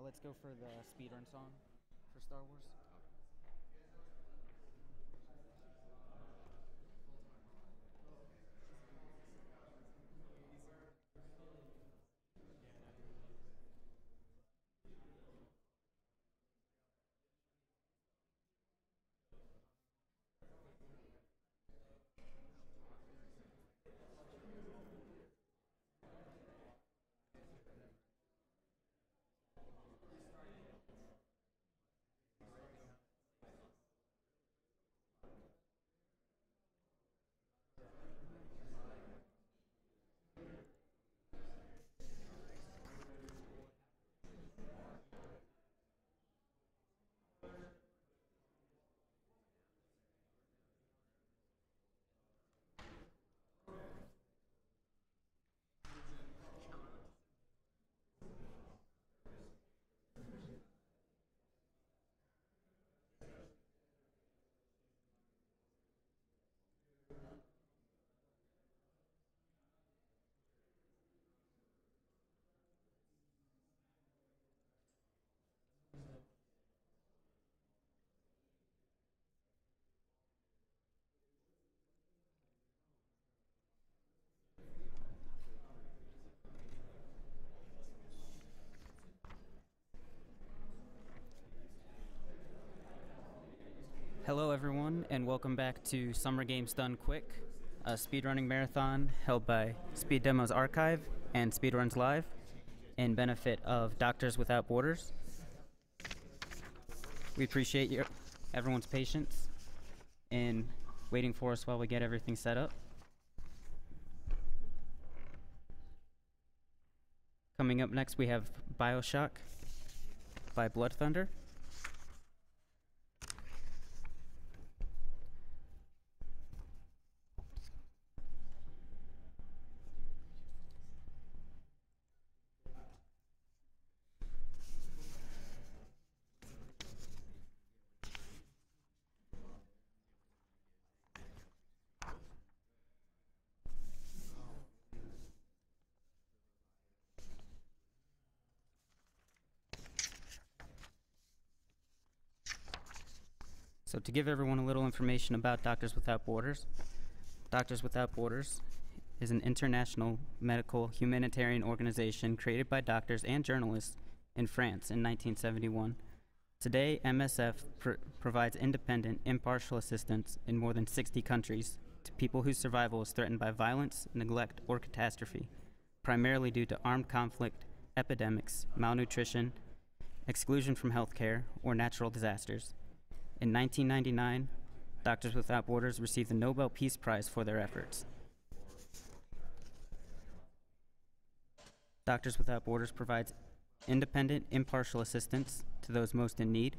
Let's go for the speedrun song for Star Wars. Hello, everyone, and welcome back to Summer Games Done Quick, a speedrunning marathon held by Speed Demos Archive and Speedruns Live in benefit of Doctors Without Borders. We appreciate everyone's patience in waiting for us while we get everything set up. Coming up next, we have Bioshock by Blood Thunder. So to give everyone a little information about Doctors Without Borders is an international medical humanitarian organization created by doctors and journalists in France in 1971. Today, MSF provides independent, impartial assistance in more than 60 countries to people whose survival is threatened by violence, neglect, or catastrophe, primarily due to armed conflict, epidemics, malnutrition, exclusion from healthcare, or natural disasters. In 1999, Doctors Without Borders received the Nobel Peace Prize for their efforts. Doctors Without Borders provides independent, impartial assistance to those most in need.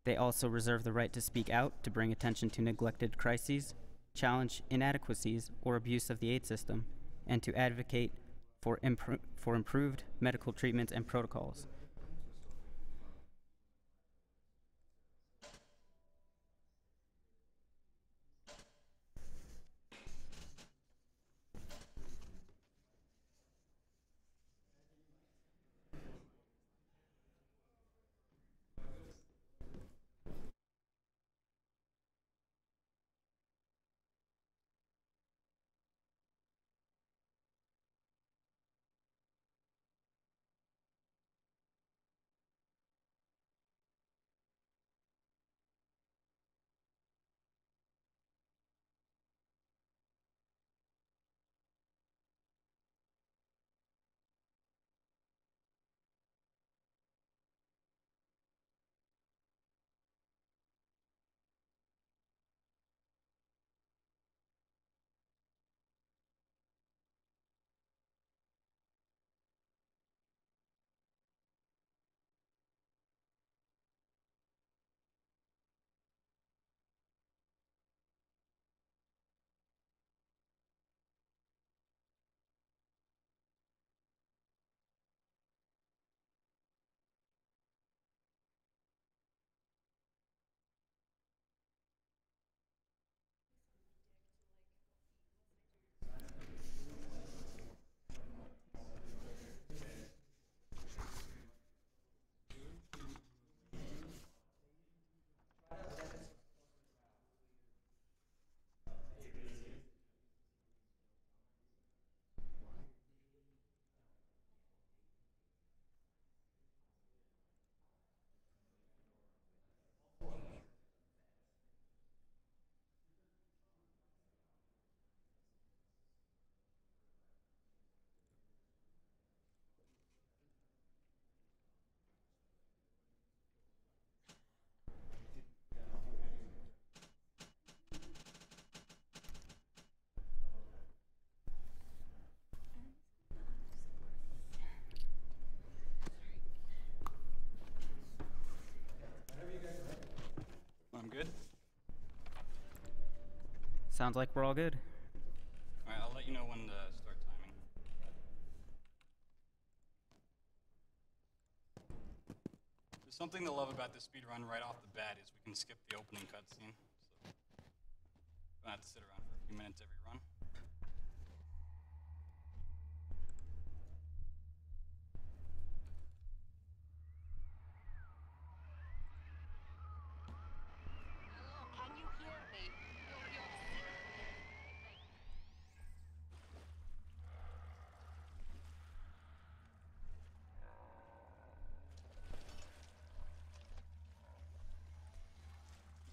They also reserve the right to speak out to bring attention to neglected crises, challenge inadequacies or abuse of the aid system, and to advocate for improved medical treatments and protocols. Sounds like we're all good. All right, I'll let you know when to start timing. There's something to love about this speedrun right off the bat is we can skip the opening cutscene. So we don't have to sit around for a few minutes every run. Can you hear me?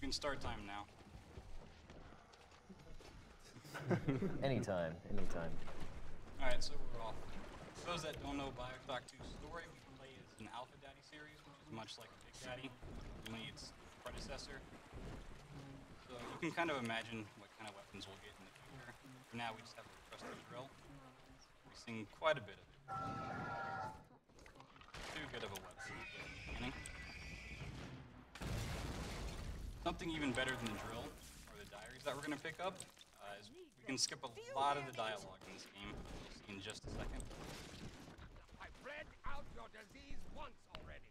You can start time now. Anytime, anytime. All right, so we're off. For those that don't know Bioshock 2's story, we play as an Alpha Daddy series, which is much like a Big Daddy, only its predecessor. So you can kind of imagine what kind of weapons we'll get in the future. For now, we just have a trusty drill. We've seen quite a bit of it. Too good of a weapon at the beginning. Something even better than the drill, or the diaries that we're going to pick up, is we can skip a lot of the dialogue in this game. We'll see in just a second. I've read out your disease once already.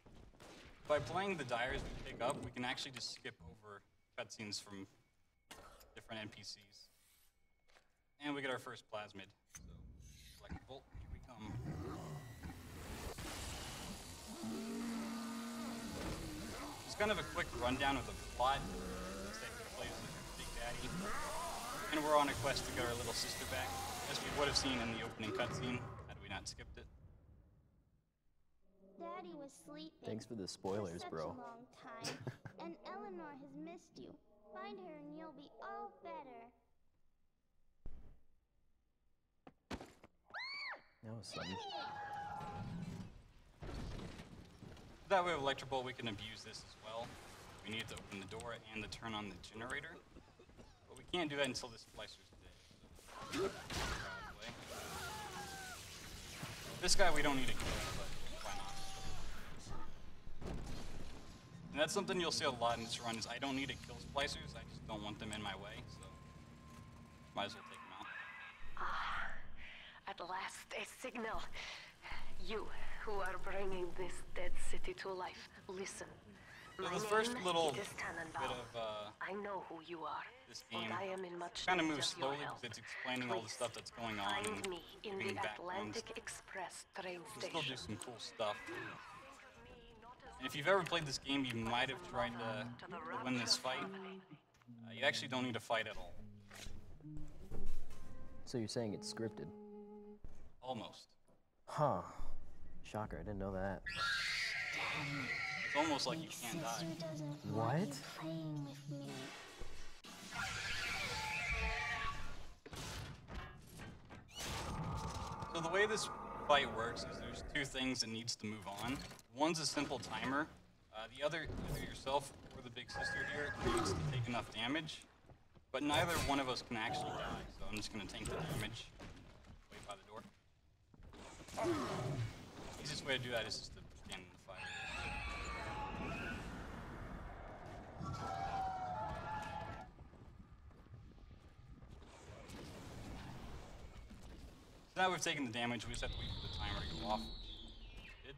By playing the diaries we pick up, we can actually just skip over cutscenes from different NPCs. And we get our first plasmid. So, electric bolt, here we come. Just kind of a quick rundown of the plot. Let's say we play as Big Daddy. And we're on a quest to get our little sister back, as we would have seen in the opening cutscene, had we not skipped it. Daddy was sleeping. Thanks for the for spoilers, such bro. a long time, and Eleanor has missed you. Find her and you'll be all better. That was sudden. That way with Electric Bolt, we can abuse this as well. We need to open the door and to turn on the generator. But we can't do that until this splicer's dead. So, this guy we don't need to kill, but why not? And that's something you'll see a lot in this run is I don't need to kill splicers, I just don't want them in my way, so might as well take them out. At last, a signal. You, who are bringing this dead city to life, listen. So My the first name little is bit Tannenbaum. of I know who you are. this And game I am in much kind of need moves of your slowly help. because it's explaining all the Please, stuff that's going on Find and me in giving the backgrounds. Atlantic Express train You can still do station. some cool stuff. And if you've ever played this game, you might have tried to win this fight. You actually don't need to fight at all. So you're saying it's scripted? Almost. Huh. Shocker, I didn't know that. It's almost like you can't die. Sister doesn't What? want you playing with me. So the way this fight works is there's two things that needs to move on. One's a simple timer. The other, either yourself or the big sister here, needs to take enough damage. But neither one of us can actually die, so I'm just going to tank the damage. Wait by the door. Easiest way to do that is just to stand in the fire. So now we've taken the damage, we just have to wait for the timer to go off, which it did.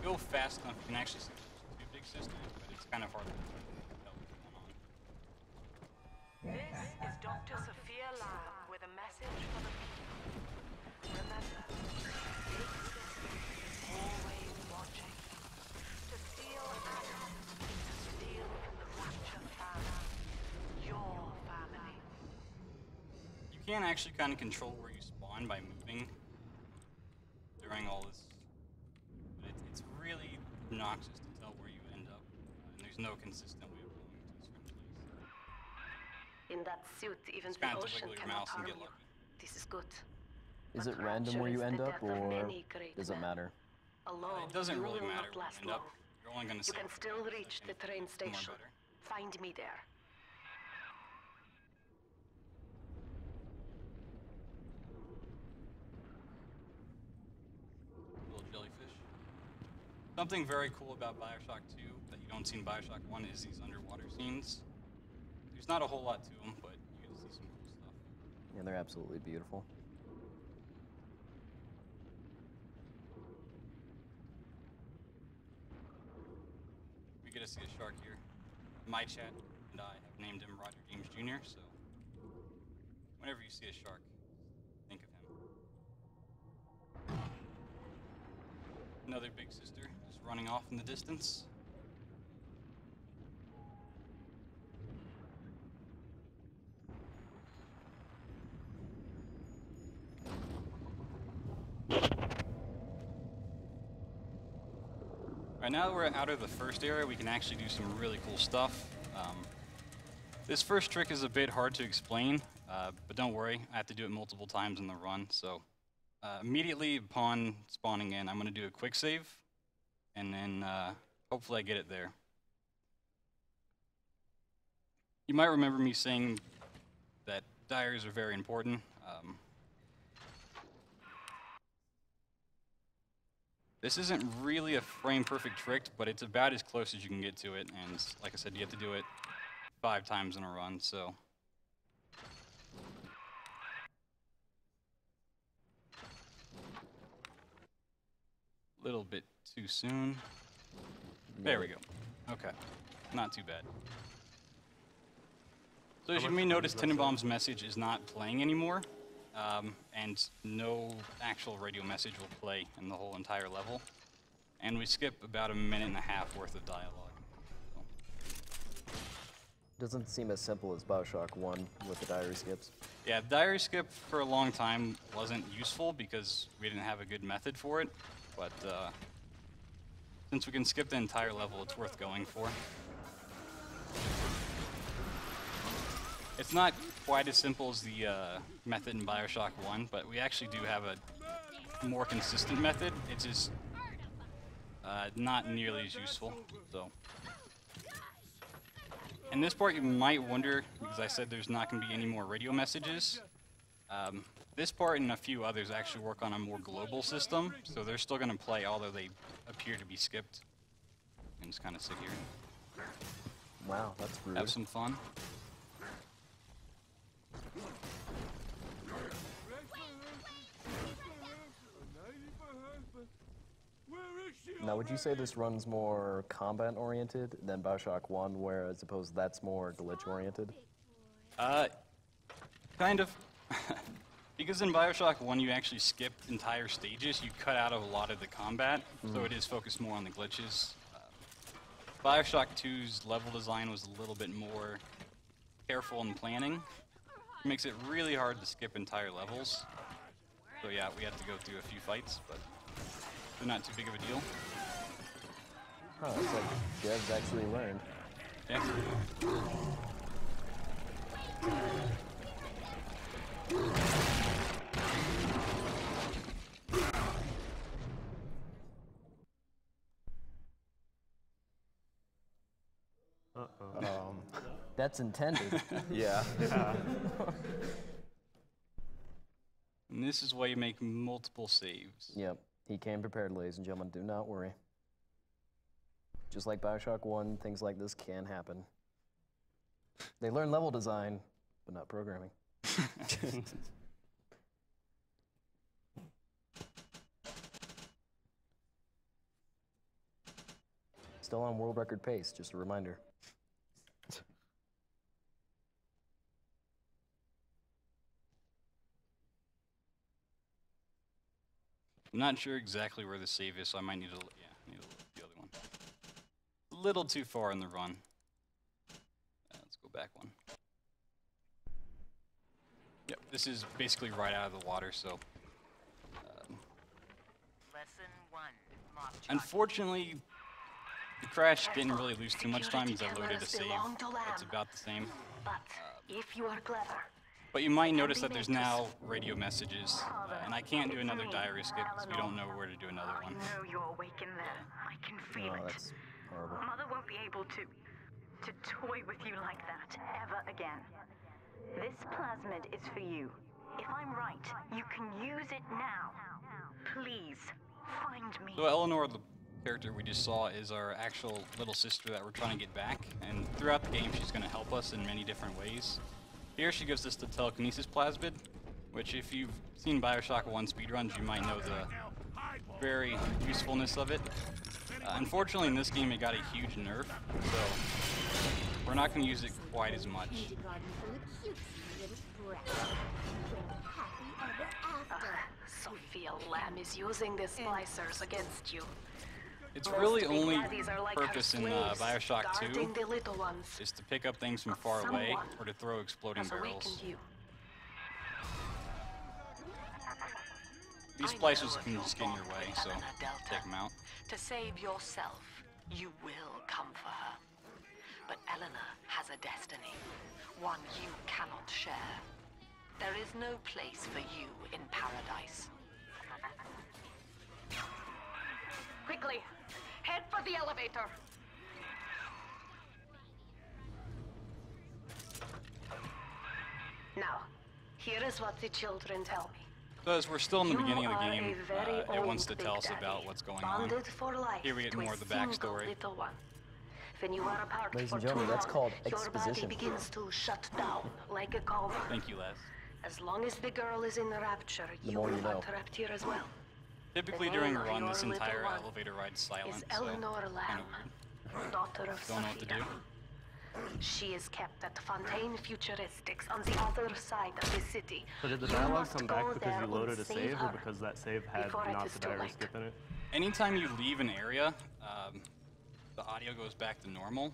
Go fast enough, you can actually see there's two big sisters, but it's kind of hard to tell what's going on. This is Dr. Sophia Lamb with a message for the people. Remember, Big Sister is always watching. To steal Adam, to steal from the Rapture family. Your family. You can actually kind of control where you spawn by moving during all this. But it's really obnoxious to tell where you end up, and there's no consistent way of going to a certain place. In that suit, even Just the kind of to ocean wiggle your cannot mouse and harm get you. lucky. This is good. Is But it random Rapture where you is the end up, death of or many great does it men. matter? Alone, It doesn't you really will matter not where last you end up. long. You're only going to You save can for still a reach the second, train more station. better. Find me there. Little jellyfish. Something very cool about Bioshock 2 that you you don't see in Bioshock 1 is these underwater scenes. There's not a whole lot to them, but you get to see some cool stuff. Yeah, they're absolutely beautiful. We get to see a shark here. My chat and I have named him Roger James Jr., so whenever you see a shark, think of him. Another big sister just running off in the distance. Right now that we're out of the first area, we can actually do some really cool stuff. This first trick is a bit hard to explain, but don't worry, I have to do it multiple times in the run. So immediately upon spawning in, I'm going to do a quick save, and then hopefully I get it there. You might remember me saying that diaries are very important. This isn't really a frame-perfect trick, but it's about as close as you can get to it, and like I said, you have to do it 5 times in a run, so. Little bit too soon. There we go. Okay, not too bad. So as you may notice, Tenenbaum's message is not playing anymore. And no actual radio message will play in the whole entire level. And we skip about 1.5 minutes worth of dialogue. So. Doesn't seem as simple as Bioshock 1 with the diary skips. Yeah, diary skip for a long time wasn't useful because we didn't have a good method for it. But since we can skip the entire level, it's worth going for. It's not quite as simple as the method in Bioshock 1, but we actually do have a more consistent method. It's just not nearly as useful. So, in this part, you might wonder, because I said there's not going to be any more radio messages. This part and a few others actually work on a more global system, so they're still going to play, although they appear to be skipped. And just kind of sit here. Wow, that's rude. Have some fun. Now, would you say this run's more combat-oriented than Bioshock 1, where as opposed that's more glitch-oriented? Kind of. Because in Bioshock 1 you actually skip entire stages, you cut out a lot of the combat, so it is focused more on the glitches. Bioshock 2's level design was a little bit more careful in planning. It makes it really hard to skip entire levels. So yeah, we had to go through a few fights, but they're not too big of a deal. Huh, it's like devs actually learned. Yeah. That's intended. Yeah. And this is why you make multiple saves. Yep, he came prepared, ladies and gentlemen. Do not worry. Just like Bioshock 1, things like this can happen. They learn level design, but not programming. Still on world record pace, just a reminder. I'm not sure exactly where the save is, so I might need to look. Yeah, I need to look at the other one. A little too far in the run. Let's go back one. Yep, this is basically right out of the water, so. Lesson 1. Mock charge. Unfortunately, the crash didn't really lose too much time because I loaded a save. It's about the same. But if you are clever, But you might notice that there's now radio messages, and I can't do another diary skip because we don't know where to do another I one. know you're awake in there. I can feel Oh, it. that's horrible. Mother won't be able to toy with you like that ever again. This plasmid is for you. If I'm right, you can use it now. Please, find me. So Eleanor, character we just saw is our actual little sister that we're trying to get back, and throughout the game she's going to help us in many different ways. Here she gives us the telekinesis plasmid, which if you've seen Bioshock 1 speedruns, you might know the very usefulness of it. Unfortunately in this game it got a huge nerf, so we're not going to use it quite as much. Sophia Lamb is using the splicers against you. Its Most really big only daddies are like her purpose in slaves, Bioshock 2 guarding the little ones. is to pick up things from But far away someone or to throw exploding has barrels. awakened you. These I splicers know can if just you're get in your born way, with so Elena Delta. take them out. To save yourself, you will come for her. But Elena has a destiny, one you cannot share. There is no place for you in paradise. Quickly, head for the elevator. Now, here is what the children tell me. So as we're still in the You beginning of the are game, a very it wants to old tell us Big about Daddy, what's going on. bonded for life Here we get to more a of the single backstory. little one. When you are apart Ladies for and gentlemen, too that's long, called your body exposition. begins to shut down like a cauldron. Thank you, Les. As long as the girl is in the rapture, you more will you know. not trapped here as well. Typically The during a name of run, your this little entire one elevator ride's silent, Is so Eleanor kind Lamb, of weird. daughter of Don't know what to Sophia. do. She is kept at Fontaine Futuristics on the other side of the city. So did the You dialogue must come go back because there you and loaded a save save or her because that save had before it not is the too diary late. skip in it? Anytime you leave an area, the audio goes back to normal.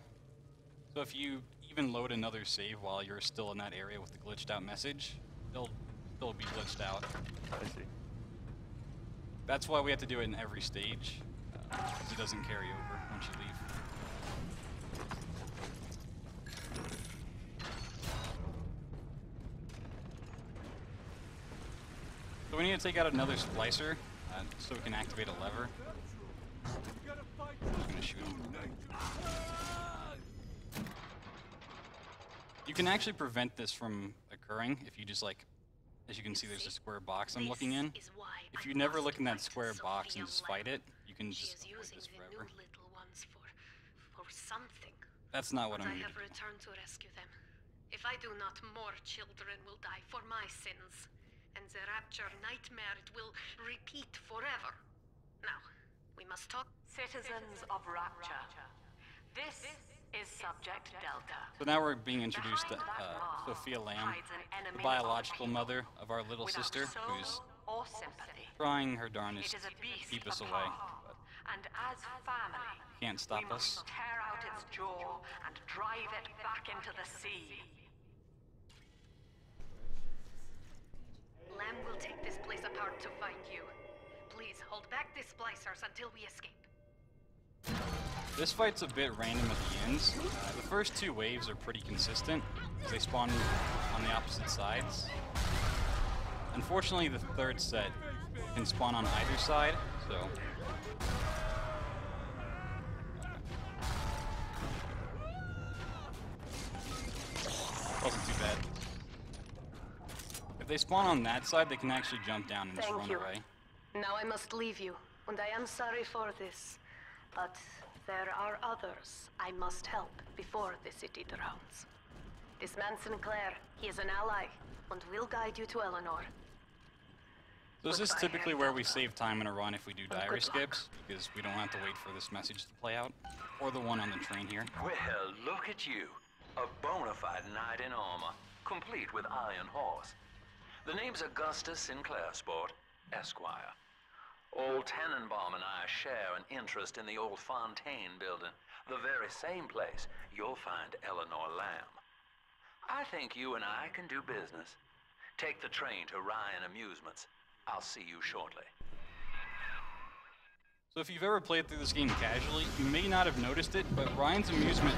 So if you even load another save while you're still in that area with the glitched out message, it'll still be glitched out. I see. That's why we have to do it in every stage, because it doesn't carry over once you leave. So we need to take out another splicer, so we can activate a lever. I'm gonna shoot him. You can actually prevent this from occurring if you just as you can see there's a square box I'm looking in. If you never look in that square box and just fight it, you can just avoid this forever. Little ones for something. That's not what I'm I gonna have do. returned to rescue them. If I do not, more children will die for my sins. And the rapture nightmare, it will repeat forever. Now, we must talk. Citizens of Rapture, this is Subject Delta. So now we're being introduced to Sophia Lamb, the biological mother of our little sister, who's or sympathy. trying her darndest It is a to beast keep us away, apart. but And as family, can't stop we must us. tear out its jaw and drive it back into the sea. Lamb will take this place apart to find you. Please hold back the splicers until we escape. This fight's a bit random at the ends. The first two waves are pretty consistent, because they spawn on the opposite sides. Unfortunately, the third set can spawn on either side, so... Wasn't too bad. If they spawn on that side, they can actually jump down and just Thank run you. away. Now I must leave you, and I am sorry for this. But there are others I must help before the city drowns. This man Sinclair, he is an ally, and will guide you to Eleanor. So this is Goodbye, typically Harry where we Potter. save time in a run if we do Well, diary good luck. skips, because we don't have to wait for this message to play out, or the one on the train here. Well, look at you. A bona fide knight in armor, complete with iron horse. The name's Augustus Sinclair Sport, Esquire. Old Tannenbaum and I share an interest in the old Fontaine building, the very same place you'll find Eleanor Lamb. I think you and I can do business. Take the train to Ryan Amusements. I'll see you shortly. So if you've ever played through this game casually, you may not have noticed it, but Ryan's Amusement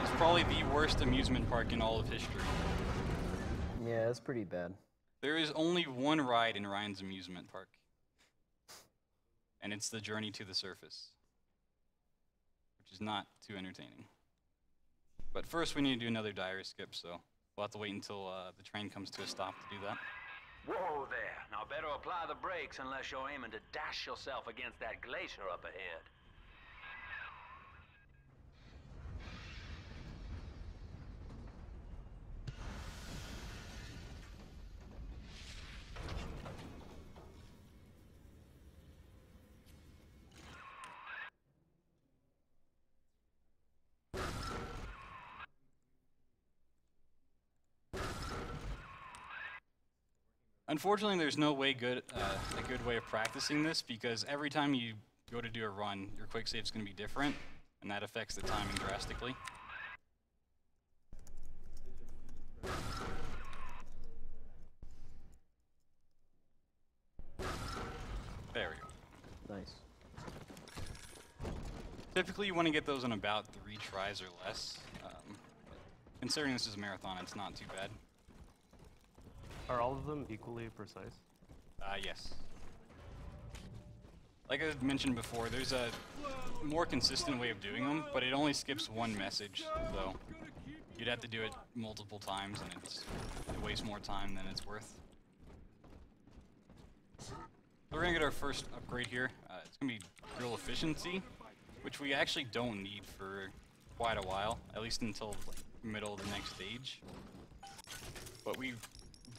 is probably the worst amusement park in all of history. Yeah, it's pretty bad. There is only one ride in Ryan's Amusement Park, and it's the Journey to the Surface, which is not too entertaining. But first we need to do another diary skip, so we'll have to wait until the train comes to a stop to do that. Whoa there. Now better apply the brakes unless you're aiming to dash yourself against that glacier up ahead. Unfortunately, there's no way a good way of practicing this, because every time you go to do a run, your quick save is going to be different, and that affects the timing drastically. There we go. Nice. Typically, you want to get those in about 3 tries or less. Considering this is a marathon, it's not too bad. Are all of them equally precise? Yes. Like I mentioned before, there's a more consistent way of doing them, but it only skips one message, so you'd have to do it multiple times, and it wastes more time than it's worth. So we're gonna get our first upgrade here. It's gonna be drill efficiency, which we actually don't need for quite a while, at least until like middle of the next stage. But we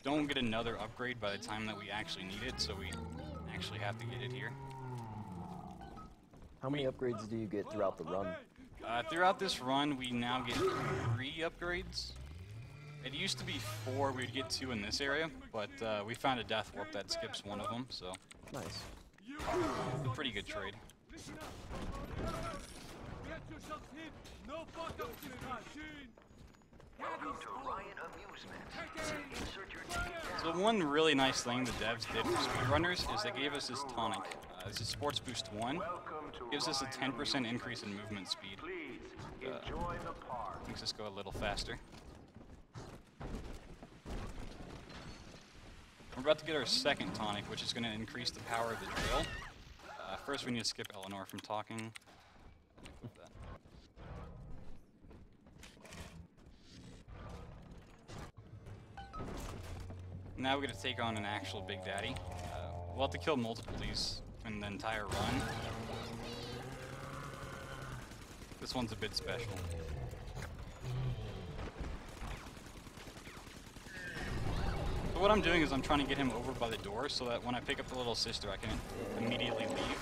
don't get another upgrade by the time that we actually need it, so we actually have to get it here. How many upgrades do you get throughout the run? Throughout this run, we now get 3 upgrades. It used to be 4, we'd get 2 in this area, but we found a death warp that skips one of them, so Nice. pretty good trade. Welcome to Ryan Amusement. Insert your ticket So one really nice thing the devs did for speedrunners is they gave us this tonic. This is Sports Boost 1. Gives us a 10% increase in movement speed. Enjoy the park. Makes us go a little faster. We're about to get our second tonic, which is going to increase the power of the drill. First, we need to skip Eleanor from talking. Let me put that. Now we're going to take on an actual Big Daddy. We'll have to kill multiple of these in the entire run. This one's a bit special. So what I'm doing is I'm trying to get him over by the door so that when I pick up the little sister, I can immediately leave.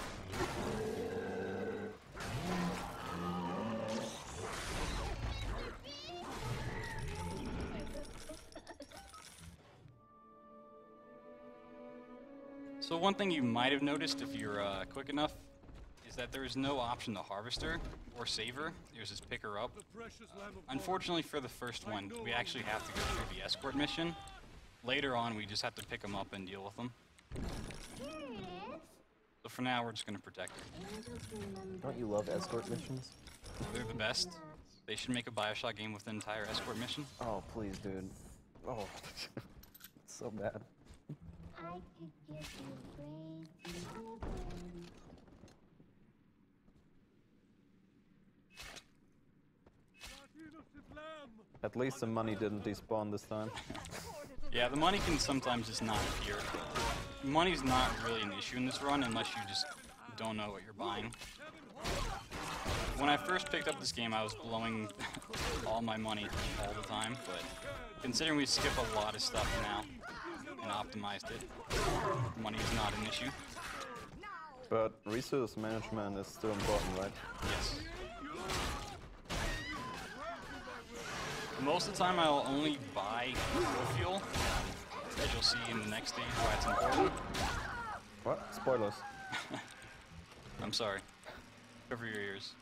So one thing you might have noticed if you're quick enough is that there is no option to harvester or saver. There's this picker up. Unfortunately for the first one, we actually have to go through the escort mission. Later on, we just have to pick them up and deal with them. So for now, we're just going to protect her. Don't you love escort missions? They're the best. They should make a Bioshock game with an entire escort mission. Oh, please, dude. Oh, it's so bad. I could give you great heaven. At least the money didn't despawn this time. Yeah, the money can sometimes just not appear. Money's not really an issue in this run unless you just don't know what you're buying. When I first picked up this game, I was blowing all my money all the time, but considering we skip a lot of stuff now and optimized it, money is not an issue. But resource management is still important, right? Yes. Most of the time, I'll only buy fuel, as you'll see in the next stage why it's important. What? Spoilers. I'm sorry. Cover your ears.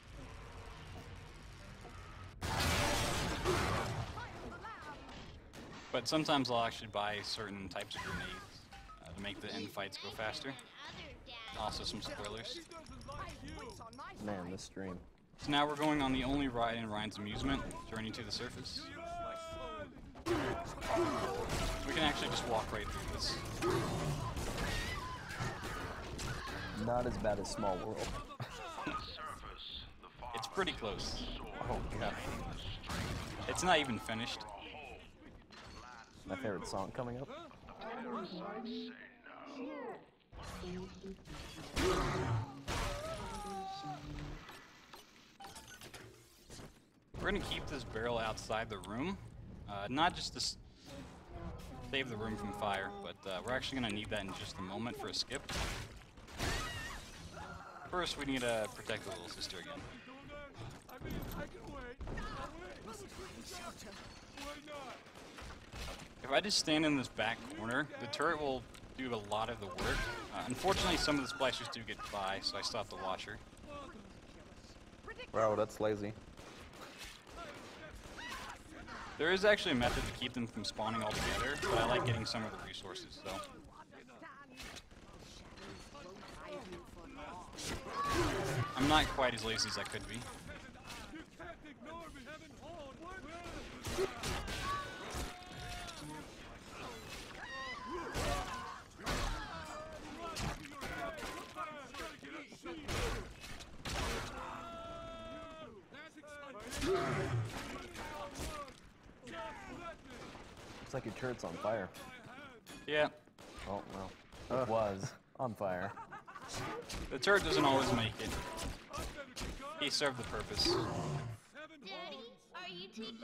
But sometimes I'll actually buy certain types of grenades to make the end fights go faster. Also some spoilers. Man, this stream. So now we're going on the only ride in Ryan's Amusement, Journey to the Surface. We can actually just walk right through this. Not as bad as Small World. It's pretty close. Oh, God. It's not even finished. My favorite song coming up. We're gonna keep this barrel outside the room, not just to save the room from fire, but we're actually gonna need that in just a moment for a skip. First, we need to protect the little sister again. If I just stand in this back corner, the turret will do a lot of the work. Unfortunately, some of the splicers do get by, so I still have to watch her. Wow, that's lazy. There is actually a method to keep them from spawning altogether, but I like getting some of the resources, so. I'm not quite as lazy as I could be. Looks like your turret's on fire. Yeah, Oh, well. It was on fire. the turret doesn't always make it. He served the purpose. Daddy, are you taking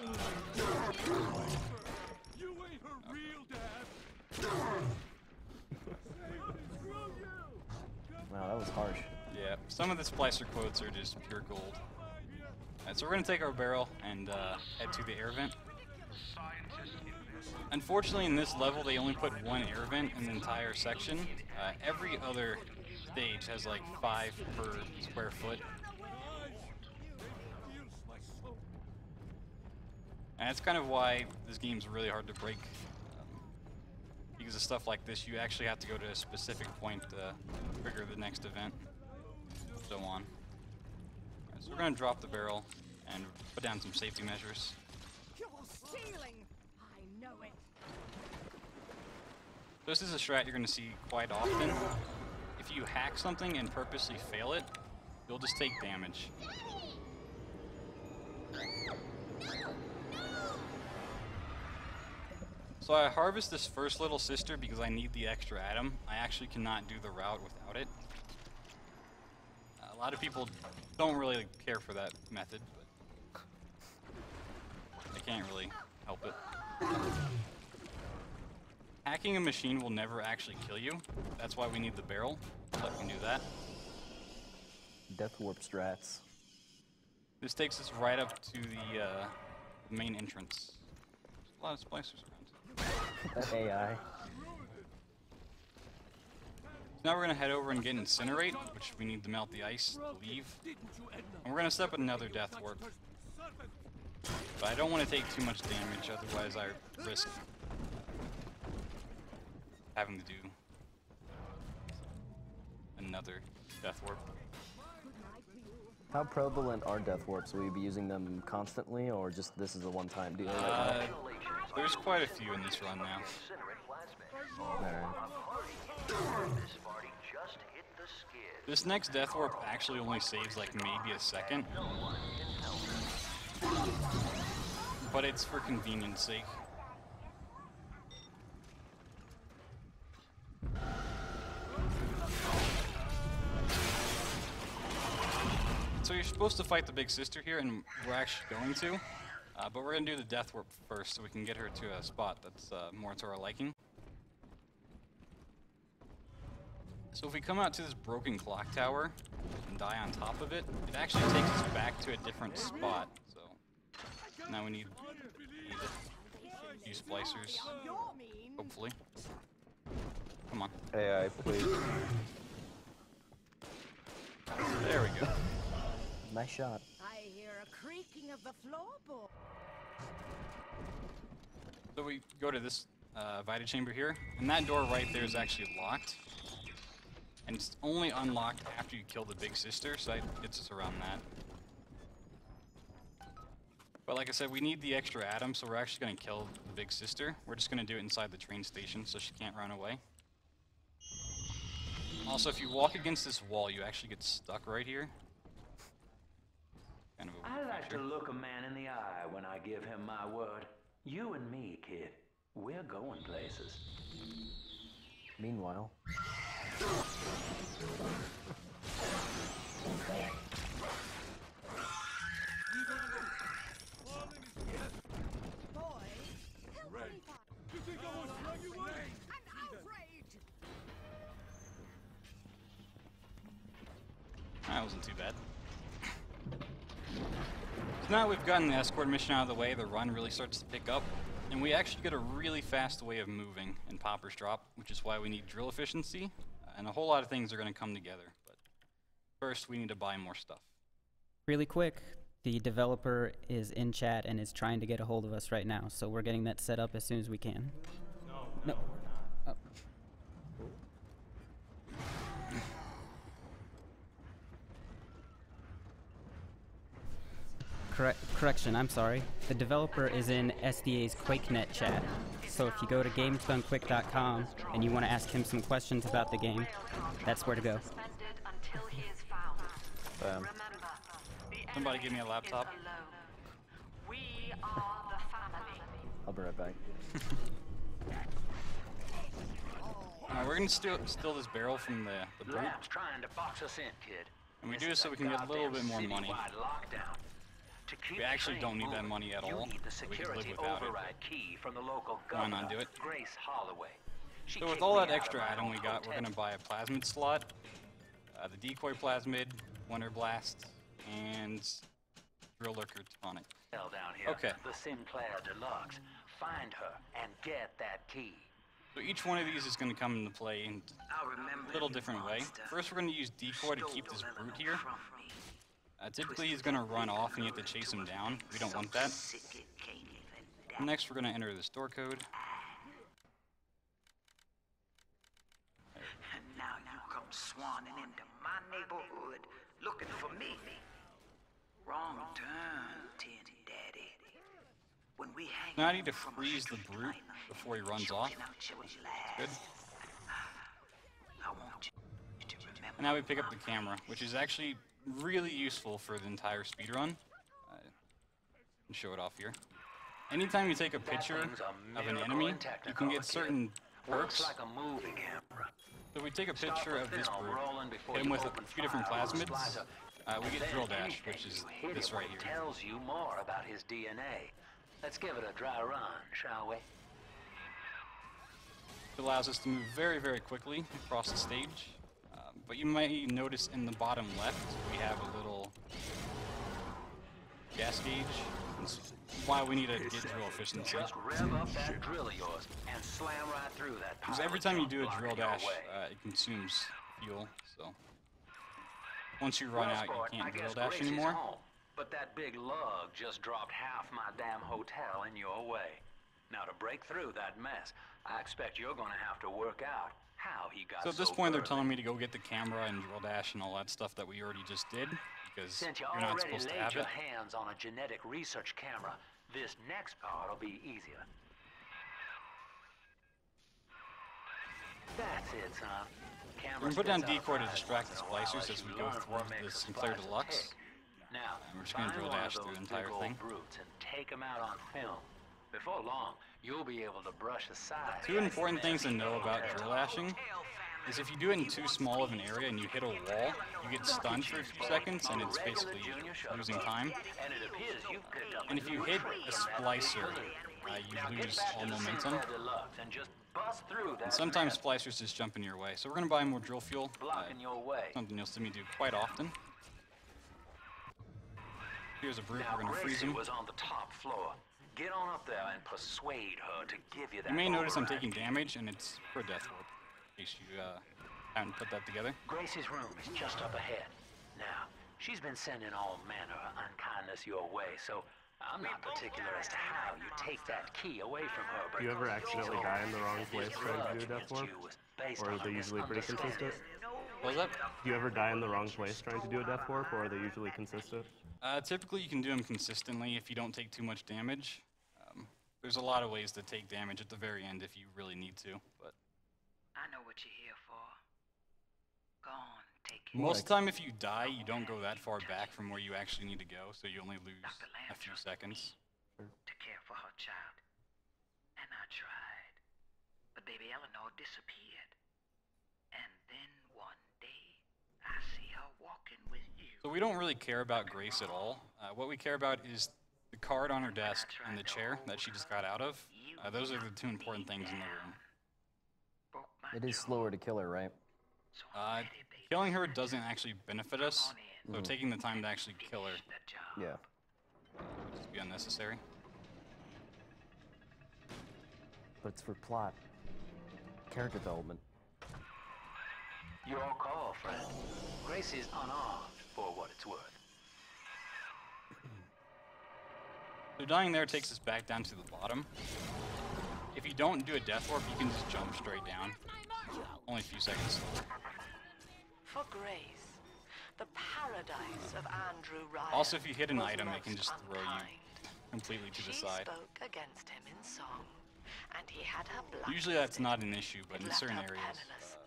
You ain't her real dad. Wow, that was harsh. Yeah, some of the splicer quotes are just pure gold. Alright, so we're gonna take our barrel and head to the air vent. Unfortunately, in this level, they only put one air vent in the entire section. Every other stage has like 5 per square foot. And that's kind of why this game's really hard to break. Because of stuff like this, you actually have to go to a specific point to trigger the next event. So on. Alright, so we're gonna drop the barrel and put down some safety measures. You're stealing! I know it. This is a strat you're gonna see quite often. If you hack something and purposely fail it, you'll just take damage. So I harvest this first little sister because I need the extra atom. I actually cannot do the route without it. A lot of people don't really care for that method, but I can't really help it. Hacking a machine will never actually kill you. That's why we need the barrel, so we can do that. Death warp strats. This takes us right up to the main entrance. There's a lot of splicers around. That AI. Now we're gonna head over and get Incinerate, which we need to melt the ice to leave. And we're gonna step in another death warp. But I don't want to take too much damage, otherwise I risk having to do another death warp. How prevalent are death warps? Will you be using them constantly, or just this is a one-time deal? There's quite a few in this run now. This next death warp actually only saves like maybe a second. But it's for convenience sake. So you're supposed to fight the big sister here, and we're actually going to. But we're going to do the death warp first so we can get her to a spot that's more to our liking. So if we come out to this broken clock tower and die on top of it, it actually takes us back to a different spot. So now we need use splicers, hopefully. Come on. AI, please. There we go. Nice shot. I hear a creaking of the floorboard. So we go to this Vita chamber here, and that door right there is actually locked. And it's only unlocked after you kill the big sister, so that gets us around that. But like I said, we need the extra atom, so we're actually going to kill the big sister. We're just going to do it inside the train station so she can't run away. Also, if you walk against this wall, you actually get stuck right here. Kind of a I like to feature. look a man in the eye when I give him my word. You and me, kid, we're going places. Meanwhile, That wasn't too bad. So now we've gotten the escort mission out of the way, the run really starts to pick up, and we actually get a really fast way of moving in Popper's Drop, which is why we need drill efficiency, and a whole lot of things are going to come together. But first, we need to buy more stuff. Really quick, the developer is in chat and is trying to get a hold of us right now, so we're getting that set up as soon as we can. No. Oh. Correction, I'm sorry. The developer is in SDA's QuakeNet chat. So if you go to gamesdonequick.com and you want to ask him some questions about the game, that's where to go. Somebody give me a laptop. We are the family. I'll be right back. We're going to steal this barrel from the brute. Lab's trying to box us in, kid. And we do this so we can get a little bit more money. We actually don't need that money at all, so we can live without it. Why not do it? So with all that extra item we got, we're going to buy a plasmid slot, the decoy plasmid, Wonder Blast, and Drill Lurker tonic. Okay. The Sinclair Deluxe. Find her and get that key. So each one of these is going to come into play in a little different way. First, we're going to use decoy to keep this brute here. Typically, he's going to run off and you have to chase him down. We don't want that. Next, we're going to enter the store code. And now you come swanning into my neighborhood looking for me. Wrong turn, Tin Daddy. When we hang Now I need to freeze the brute before he runs off. Good. And now we pick up the camera, which is actually really useful for the entire speedrun. And show it off here. Anytime you take a picture of an enemy, you can get certain perks. So if we take a picture of this brute, hit him with a few different plasmids, we get Drill Dash, which is this right here. Tells you more about his DNA. Let's give it a dry run, shall we? It allows us to move very, very quickly across the stage. But you might notice in the bottom left, we have a little gas gauge. That's why we need to get drill efficiency. Just rev up that drill of yours and slam right through that pile. Because every time you do a drill dash, it consumes fuel. So once you run out, you can't drill dash anymore. Home, but that big lug just dropped half my damn hotel in your way. Now to break through that mess, I expect you're going to have to work out how he got so at this point, early. they're telling me to go get the camera and drill dash and all that stuff that we already just did, because Since you you're not already supposed to laid have your it. hands on a genetic research camera, this next part will be easier. That's it, son. We're going to put down decoy to distract the splicers as we go through the Sinclair Deluxe. Now, And we're just going to drill dash through the entire thing. Brutes and take them out on film. Before long, you'll be able to brush aside. Two important things to know about drill dashing is if you do it in too small of an area and you hit a wall, you get stunned for a few seconds and it's basically losing time. And if you hit a splicer, you lose all momentum. And sometimes splicers just jump in your way. So we're going to buy more drill fuel, something you'll see me do quite often. Here's a brute, we're going to freeze him. Was on the top floor. Get on up there and persuade her to give you that. You may notice I'm override. taking damage, and it's for a death warp, in case you haven't put that together. Gracie's room is just up ahead. Now, she's been sending all manner of unkindness your way, so I'm not particular as to how you take that key away from her. But Do you ever accidentally die in the wrong place trying to do a death warp? Or are they usually pretty consistent? What was that? Do you ever die in the wrong place trying to do a death warp, or are they usually consistent? Typically, you can do them consistently if you don't take too much damage. There's a lot of ways to take damage at the very end if you really need to, but I know what you're here for. Go on, take it. most of the time if you die, you don't go that far back from where you actually need to go, so you only lose a few seconds. To care for her child. And I tried. But baby Eleanor disappeared. So we don't really care about Grace at all. What we care about is the card on her desk and the chair that she just got out of. Those are the two important things in the room. It is slower to kill her, right? Killing her doesn't actually benefit us, so taking the time to actually kill her Yeah. would just be unnecessary. But it's for plot. Character development. Your call, friend. Grace is unarmed, for what it's worth. So dying there takes us back down to the bottom. If you don't do a death warp, you can just jump straight down. Only a few seconds. For Grace, the paradise of Andrew Ryan. Also, if you hit an was item, it can most just throw you unkind. completely to the She side. spoke against him in song, and he had her Usually that's blacklisted. not an issue, but It in left certain her areas, penniless.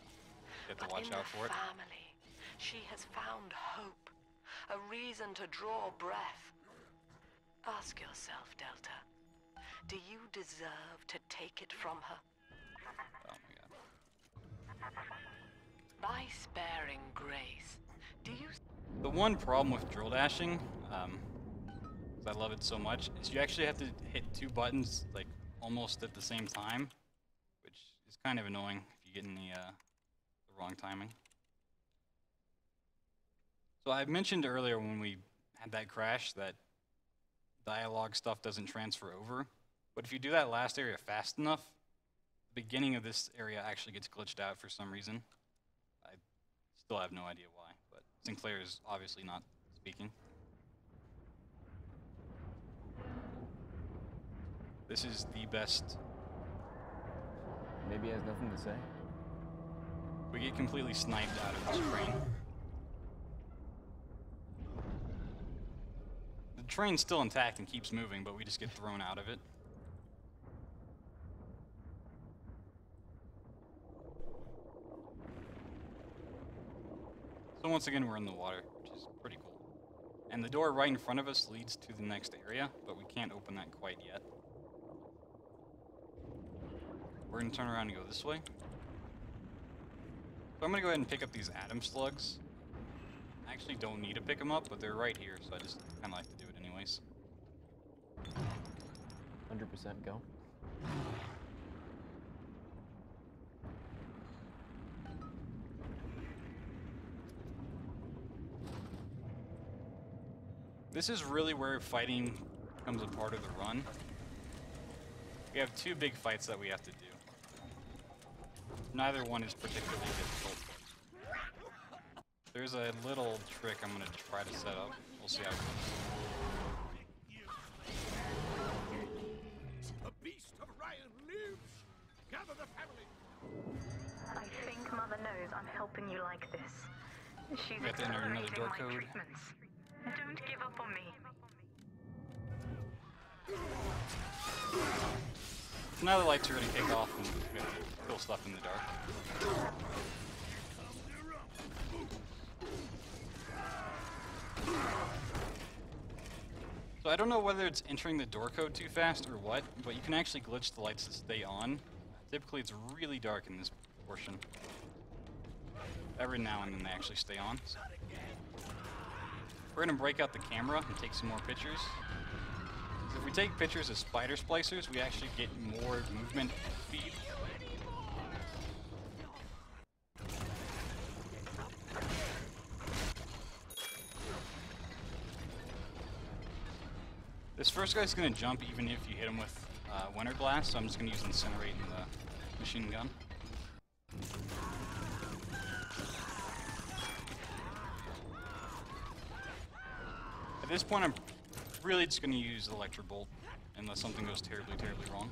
you have to But watch in out the for it. family, she has found hope, a reason to draw breath. Ask yourself, Delta, do you deserve to take it from her? Oh my god. By sparing Grace, do you... The one problem with drill dashing, because I love it so much, is you actually have to hit two buttons like almost at the same time, which is kind of annoying if you get in the wrong timing. So I mentioned earlier when we had that crash that dialogue stuff doesn't transfer over, but if you do that last area fast enough, the beginning of this area actually gets glitched out for some reason. I still have no idea why, but Sinclair is obviously not speaking. This is the best. Maybe he has nothing to say. We get completely sniped out of this train. The train's still intact and keeps moving, but we just get thrown out of it. So once again, we're in the water, which is pretty cool. And the door right in front of us leads to the next area, but we can't open that quite yet. We're gonna turn around and go this way. So I'm gonna go ahead and pick up these atom slugs. I actually don't need to pick them up, but they're right here, so I just kinda like to do it anyways. 100% go. This is really where fighting becomes a part of the run. We have two big fights that we have to do. Neither one is particularly difficult. There's a little trick I'm going to try to set up. We'll see how it goes. The beast of Ryan lives. Gather the family. I think Mother knows I'm helping you like this. She's We have to enter another accelerating door my code. treatments. Don't give up on me. So now the lights are going to kick off and we have to kill stuff in the dark. So I don't know whether it's entering the door code too fast or what, but you can actually glitch the lights to stay on. Typically it's really dark in this portion. Every now and then they actually stay on. So we're going to break out the camera and take some more pictures. If we take pictures as spider splicers, we actually get more movement speed. This first guy's going to jump even if you hit him with Winter Blast, so I'm just going to use Incinerate in the machine gun. At this point, I'm really just going to use Electrobolt unless something goes terribly, terribly wrong.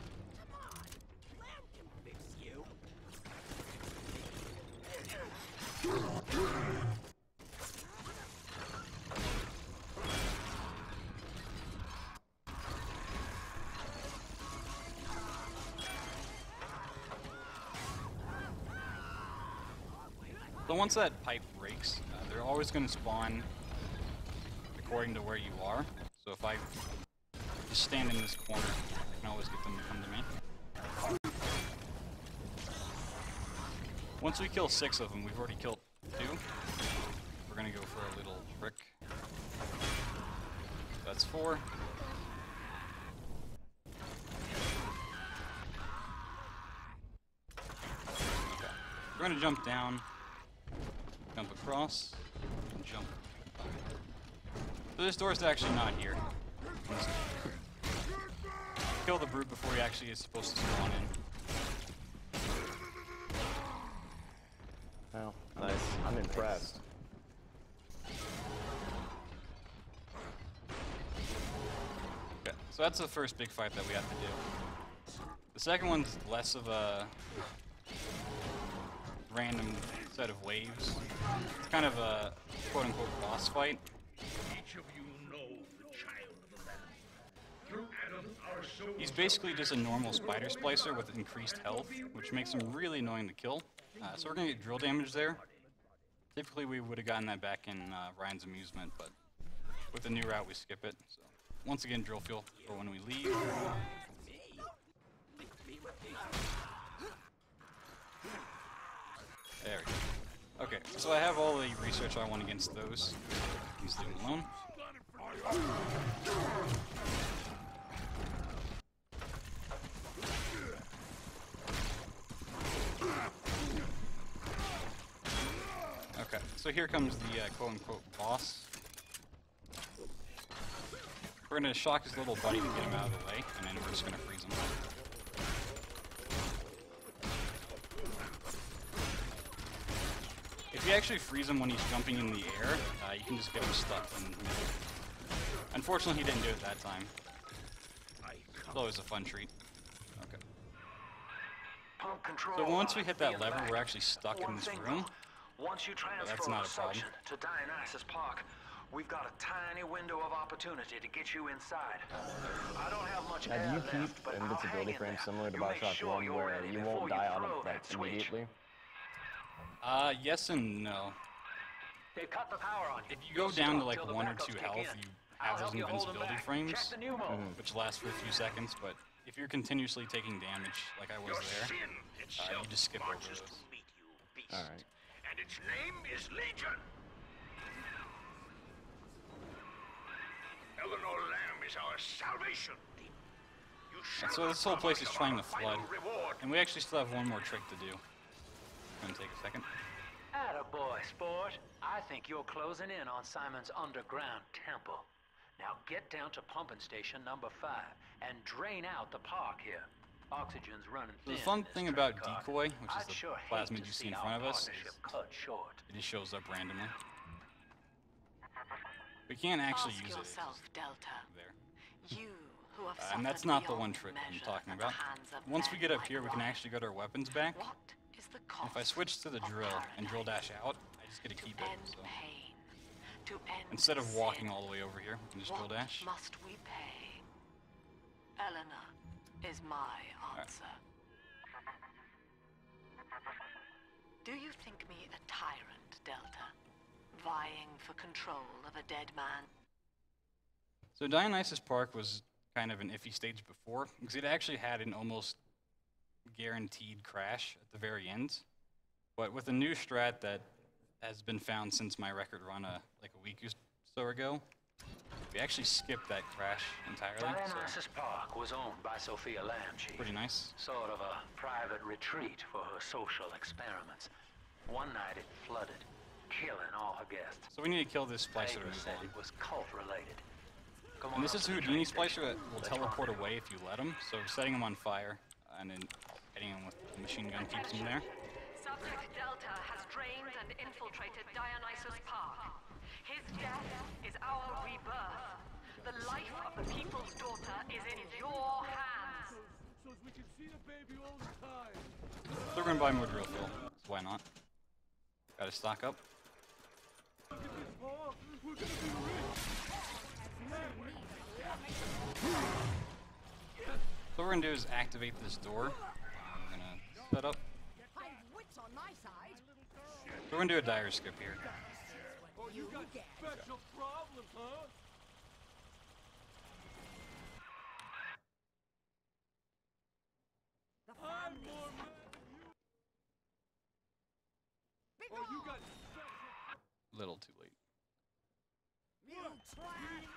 So once that pipe breaks, they're always going to spawn according to where you are. So if I just stand in this corner, I can always get them to come to me. Once we kill 6 of them, we've already killed 2. We're going to go for a little trick. that's 4. Okay. We're gonna jump down, jump across, and jump. So this door's actually not here. Kill the brute before he actually is supposed to spawn in. Well, nice. I'm impressed. Okay, so that's the first big fight that we have to do. The second one's less of a random set of waves. It's kind of a quote-unquote boss fight. Each of you know the child of the land. Through Adam, our souls He's basically just a normal spider splicer with increased health, which makes him really annoying to kill. So we're gonna get drill damage there. Typically we would have gotten that back in Ryan's Amusement, but with the new route we skip it. So once again, drill fuel for when we leave. There we go. Okay, so I have all the research I want against those. Please leave them alone. Okay, so here comes the quote-unquote boss. We're gonna shock his little buddy to get him out of the way, and then we're just gonna freeze him. If you actually freeze him when he's jumping in the air, you can just get him stuck. And unfortunately, he didn't do it that time. It's always a fun treat. Okay. So once we hit that lever, we're actually stuck in this room. Once you transfer the suction to Dionysus Park, we've got a tiny window of opportunity to get you inside. I don't have much Now, do you keep invincibility frames similar to Bioshock 1 where you won't die on it like immediately? Yes and no. They cut the power on you. If you go down to like 1 or 2 health, you have those invincibility frames, which last for a few seconds, but if you're continuously taking damage, like I was there, you just skip over those. Alright. And its name is Legion. Eleanor Lamb is our salvation. And so this whole place is trying to flood, and we actually still have one more trick to do. Gonna take a second. Attaboy, sport. I think you're closing in on Simon's underground temple. Now get down to pumping station number 5 and drain out the park here. Oxygen's running thin. The fun thing about Decoy, which is the sure plasmid you see in front of us, is cut short. it just shows up randomly. We can't actually use it. Yourself, Delta. There. You who have And that's not the one trick I'm talking about. Once we get up here, we can actually get our weapons back. And if I switch to the drill and drill dash out, I just get to keep it. So instead of walking all the way over here, we can just drill dash. Must we pay? Eleanor is my answer. Do you think me a tyrant, Delta? Vying for control of a dead man? So Dionysus Park was kind of an iffy stage before, because it actually had an almost guaranteed crash at the very end. But with a new strat that has been found since my record run like a week or so ago, we actually skipped that crash entirely. Dionysus Park was owned by Sophia Lamb. Pretty nice. Sort of a private retreat for her social experiments. One night it flooded, killing all her guests. So we need to kill this splicer to move Said on. it was cult-related. And this is Houdini Splicer that will teleport away if you let him. So setting him on fire and then hitting him with the machine gun keeps him there. Subject Delta has drained and infiltrated Dionysus Park. His death is our rebirth. The life of the people's daughter is in your hands. So we can see the baby all the time. So we're gonna buy more drill fuel. So why not? Gotta stock up. Look at this, Paul. We're gonna be rich. So what we're gonna do is activate this door. We're gonna set up. Wits on my side. So we're gonna do a dire skip here. Oh, you got special problems, huh? I'm more mad than you. Oh, you got special. Little too late. You trash.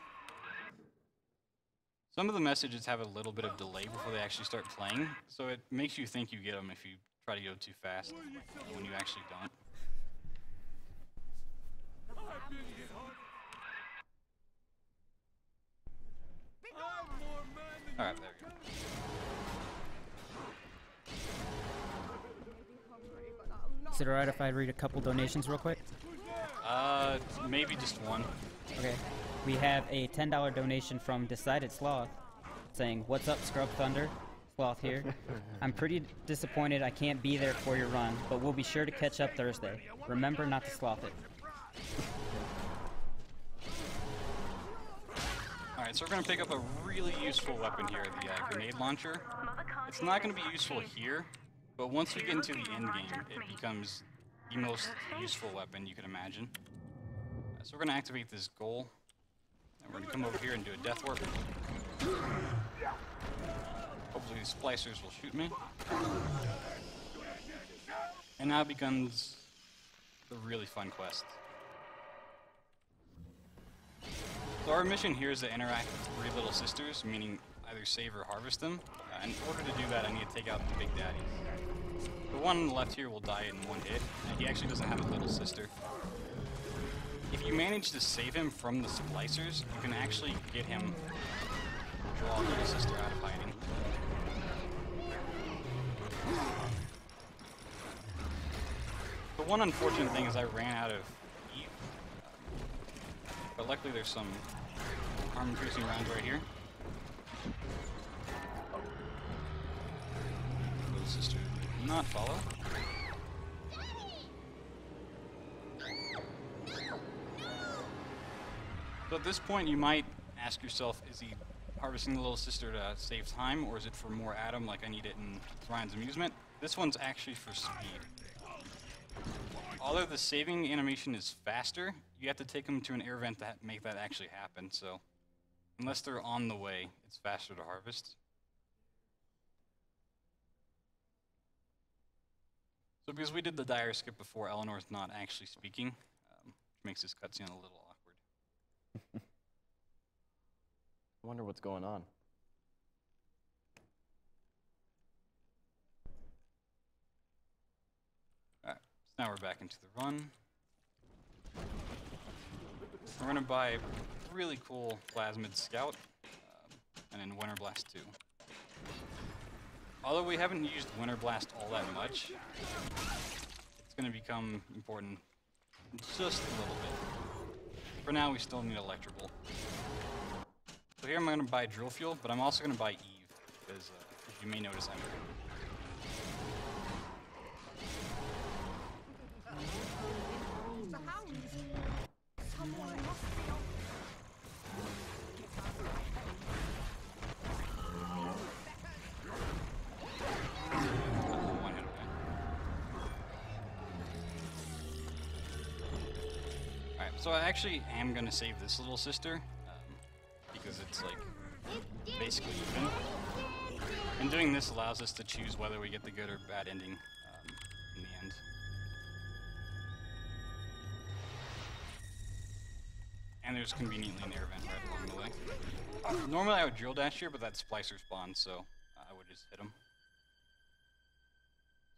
Some of the messages have a little bit of delay before they actually start playing, so it makes you think you get them if you try to go too fast when you actually don't. Alright, there we go. Is it alright if I read a couple donations real quick? Maybe just one. Okay. We have a $10 donation from Decided Sloth saying, "What's up, Scrub Thunder? Sloth here. I'm pretty disappointed I can't be there for your run, but we'll be sure to catch up Thursday. Remember not to sloth it." Alright, so we're going to pick up a really useful weapon here, the grenade launcher. It's not going to be useful here, but once we get into the end game, it becomes the most useful weapon you can imagine. So we're going to activate this goal, and we're going to come over here and do a death warp. Hopefully these splicers will shoot me. And now begins the really fun quest. So our mission here is to interact with 3 little sisters, meaning either save or harvest them. In order to do that, I need to take out the big daddies. The one on the left here will die in one hit, and he actually doesn't have a little sister. If you manage to save him from the splicers, you can actually get him to draw a little sister out of hiding. The one unfortunate thing is I ran out of Eve, but luckily there's some armor-piercing rounds right here. Little sister did not follow. So at this point you might ask yourself, is he harvesting the little sister to save time, or is it for more Adam like I need it in Ryan's amusement? This one's actually for speed. Although the saving animation is faster, you have to take them to an air vent to make that actually happen, so unless they're on the way, it's faster to harvest. So because we did the dire skip before, Eleanor's not actually speaking, which makes this cutscene a little awkward. I wonder what's going on. Alright, so now we're back into the run. We're going to buy a really cool Plasmid Scout, and then Winter Blast 2. Although we haven't used Winter Blast all that much, it's going to become important just a little bit. For now, we still need Electrical. So here I'm going to buy Drill Fuel, but I'm also going to buy Eve, because you may notice I'm So I actually am going to save this little sister, because it's like basically even. And doing this allows us to choose whether we get the good or bad ending in the end. And there's conveniently an air vent right along the way. Normally I would drill dash here, but that splicer spawned, so I would just hit him.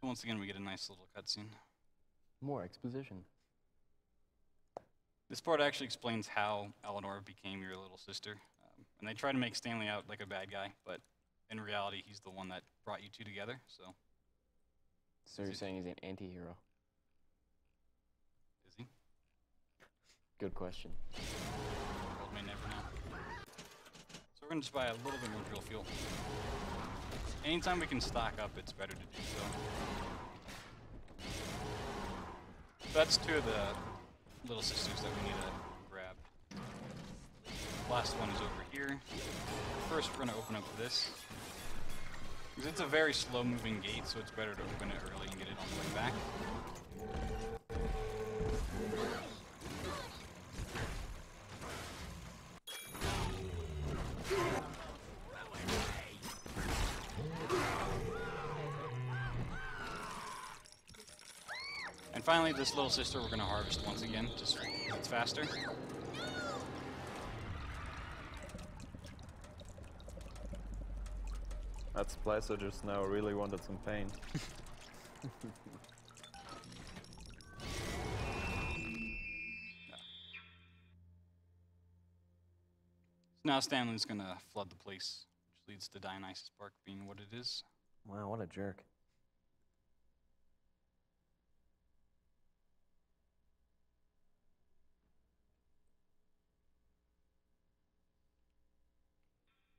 So once again we get a nice little cutscene. More exposition. This part actually explains how Eleanor became your little sister. And they try to make Stanley out like a bad guy, but in reality, he's the one that brought you two together, so. So you're saying he's an anti-hero? Is he? Good question. World may never know. So we're gonna just buy a little bit more drill fuel. Anytime we can stock up, it's better to do so. That's 2 of the little sisters that we need to grab. Last one is over here. First, we're going to open up this. Because it's a very slow moving gate, so it's better to open it early and get it on the way back. And finally, this little sister we're going to harvest once again, just so it's faster. That splicer just now really wanted some paint. Now Stanley's gonna flood the place, which leads to Dionysus Park being what it is. Wow, what a jerk.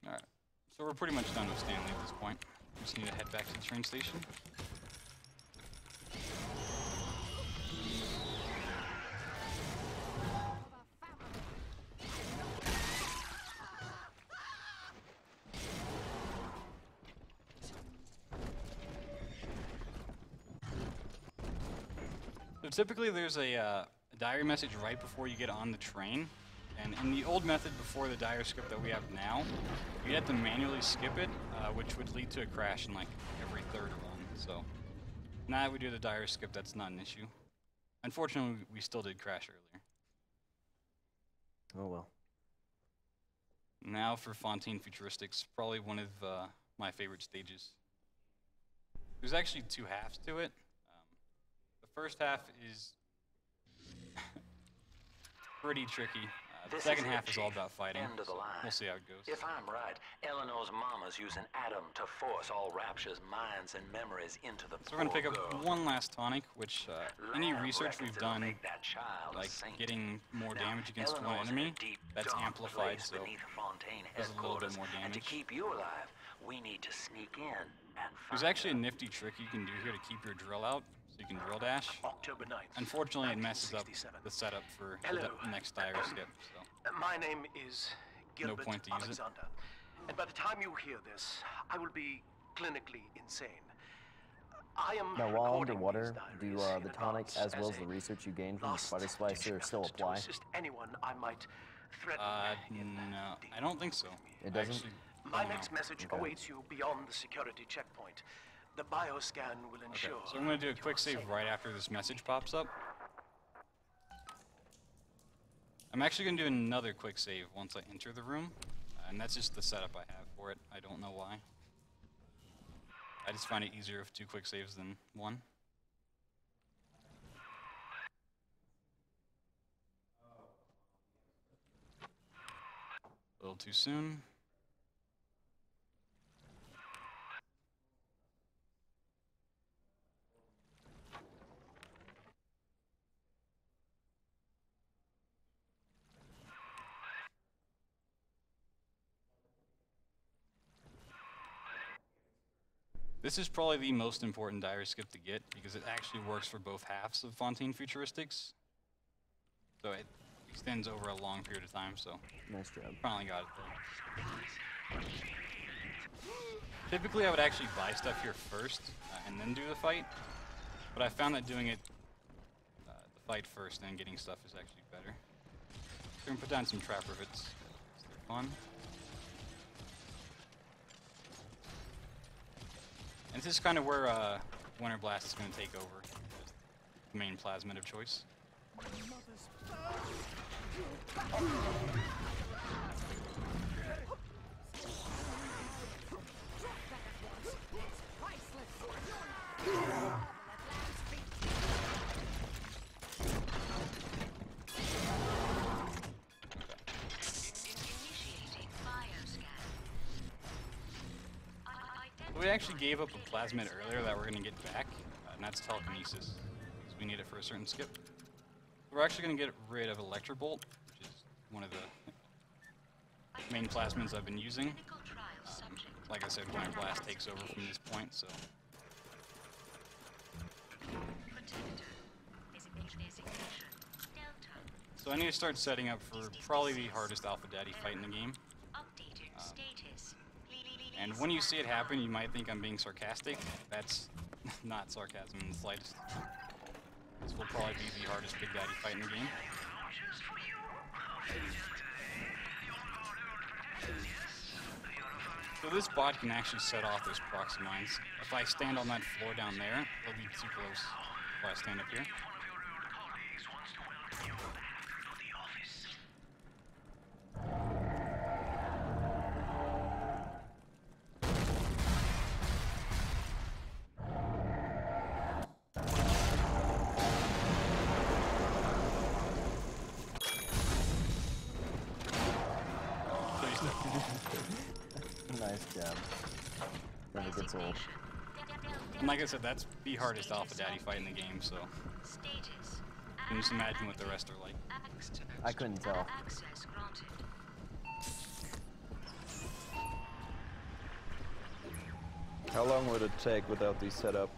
Alright, so we're pretty much done with Stanley at this point. We just need to head back to the train station. So typically there's a diary message right before you get on the train. And in the old method before the diary script that we have now, you had to manually skip it, which would lead to a crash in like every third run. So now that we do the diary script, that's not an issue. Unfortunately, we still did crash earlier. Oh well. Now for Fontaine Futuristics, probably one of my favorite stages. There's actually two halves to it. The first half is pretty tricky. The second half is all about fighting. So we'll see how it goes. If I'm right, Eleanor's mama's using Adam to force all Rapture's minds and memories into the So we're gonna pick up one last tonic, which any research we've done, like getting more damage against one enemy, that's amplified, so does a little bit more damage. And to keep you alive, we need to sneak in and There's actually a nifty trick you can do here to keep your drill out, so you can drill dash. October 9th. Unfortunately, it messes up the setup for the next diary skip, so My name is no Gilbert point to use it. Alexander. And by the time you hear this, I will be clinically insane. I am Now, while recording underwater, these do diaries in the tonic advance as well as a the research you gained from the last spider ditch splicer still effort apply? to assist anyone I might threaten. No, I don't think so. It doesn't? Actually, My no. next message awaits you beyond the security checkpoint. The bioscan will ensure. Okay, so I'm going to do a quick save right after this message pops up. I'm actually going to do another quick save once I enter the room, and that's just the setup I have for it. I don't know why. I just find it easier with 2 quick saves than 1. A little too soon. This is probably the most important diary skip to get because it actually works for both halves of Fontaine Futuristics. So it extends over a long period of time, so nice job. Finally got it though. Typically I would actually buy stuff here first and then do the fight, but I found that doing it the fight first and then getting stuff is actually better. So we're gonna put down some trap rivets. They're fun. And this is kind of where Winter Blast is going to take over, the main plasmid of choice. We actually gave up a plasmid earlier that we're going to get back, and that's telekinesis, because we need it for a certain skip. We're actually going to get rid of Electrobolt, which is one of the main plasmids I've been using. Like I said, Winter Blast takes over from this point, so. So I need to start setting up for probably the hardest Alpha Daddy fight in the game. And when you see it happen, you might think I'm being sarcastic. That's not sarcasm in the slightest. This will probably be the hardest Big Daddy fight in the game. So this bot can actually set off those proxy mines. If I stand on that floor down there, it'll be too close if I stand up here. Yeah. Never gets old. And like I said, that's the hardest Alpha Daddy fight in the game, so you can just imagine what the rest are like. I couldn't tell. How long would it take without the setup?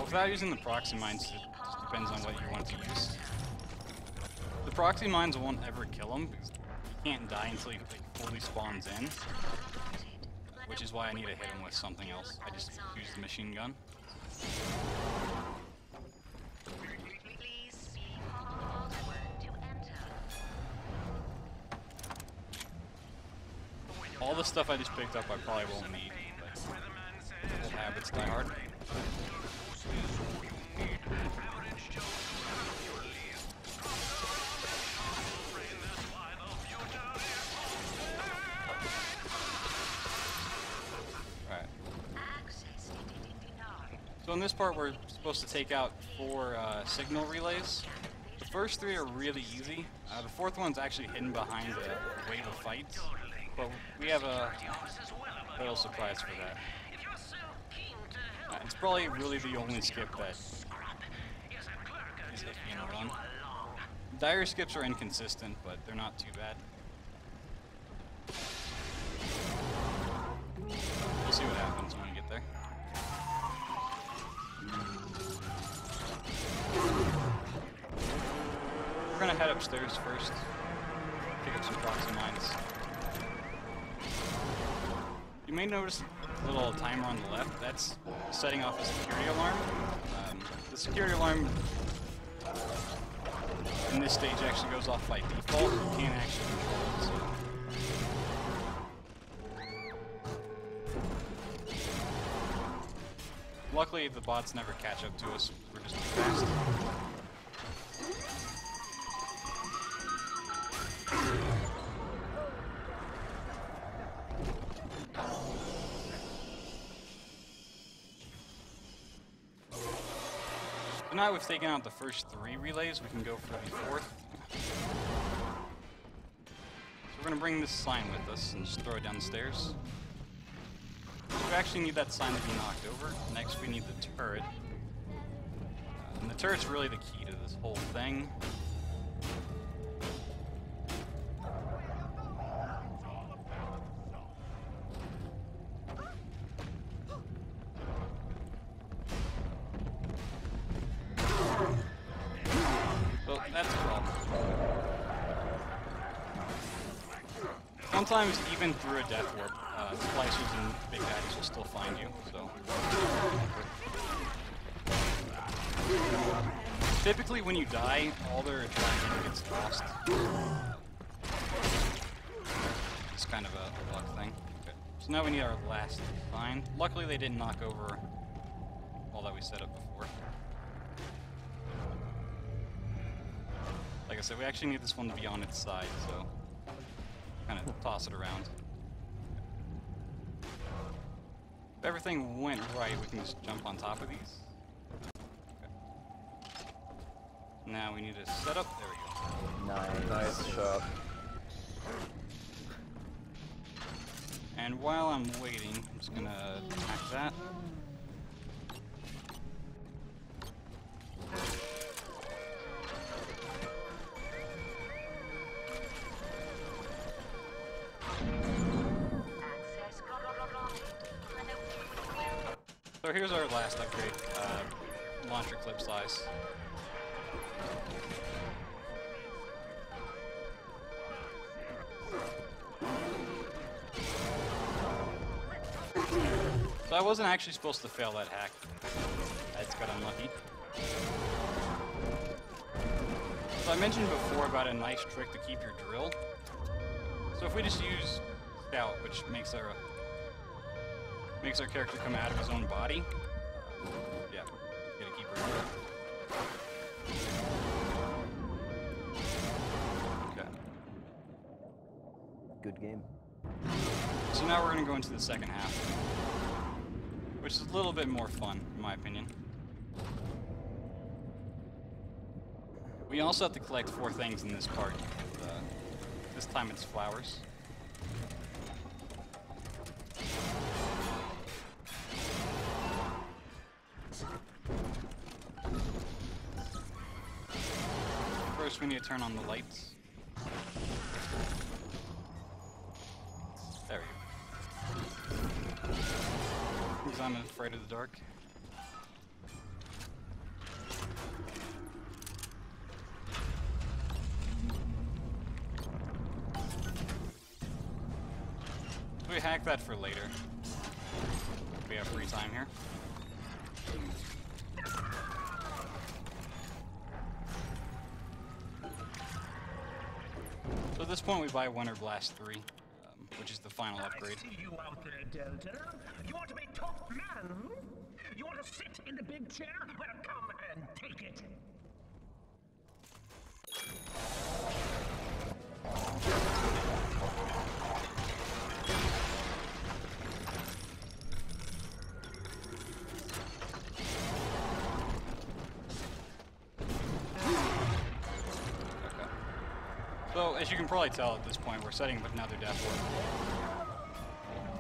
Without using the proxy mines, it just depends on what you want to use. The proxy mines won't ever kill him because he can't die until he like, fully spawns in. Which is why I need to hit him with something else. I just use the machine gun. All the stuff I just picked up I probably won't need, but old habits die hard. So in this part we're supposed to take out 4 signal relays. The first 3 are really easy. The 4th one's actually hidden behind a wave of fights. But we have a little surprise for that. It's probably really the only skip that is iffy in a run. Dire skips are inconsistent, but they're not too bad. We'll see what happens when we get there. We're gonna head upstairs first, pick up some proxy mines. You may notice a little timer on the left. That's setting off a security alarm. The security alarm in this stage actually goes off by default. You can't actually control it. So. Luckily, the bots never catch up to us. We're just too fast. So now we've taken out the first 3 relays, we can go for the 4th. So we're going to bring this sign with us and just throw it down the stairs. We actually need that sign to be knocked over. Next we need the turret. And the turret's really the key to this whole thing. Well, that's a problem. Sometimes even through a death warp, splicers and big daddies will still find you, so. Typically when you die, all their attraction gets lost. It's kind of a luck thing. Okay. So now we need our last sign. Luckily they didn't knock over all that we set up before. Like I said, we actually need this one to be on its side, so kind of toss it around. If everything went right, we can just jump on top of these. Okay. Now we need to set up. There we go. Nice shot. And while I'm waiting, I'm just gonna hack that. So here's our last upgrade, launcher clip size. So I wasn't actually supposed to fail that hack. I just got unlucky. So I mentioned before about a nice trick to keep your drill. So if we just use Scout, which makes our character come out of his own body. Yeah, gotta keep her drill. Okay. Good game. So now we're gonna go into the second half, which is a little bit more fun, in my opinion. We also have to collect 4 things in this part. This time it's flowers. First, we need to turn on the lights. There we go. Because I'm afraid of the dark. We hack that for later. We have free time here. So at this point we buy Winter Blast 3, which is the final upgrade. I see you out there, Delta. You want to be top man? You want to sit in the big chair? Well, come and take it. So, as you can probably tell at this point, we're setting up another death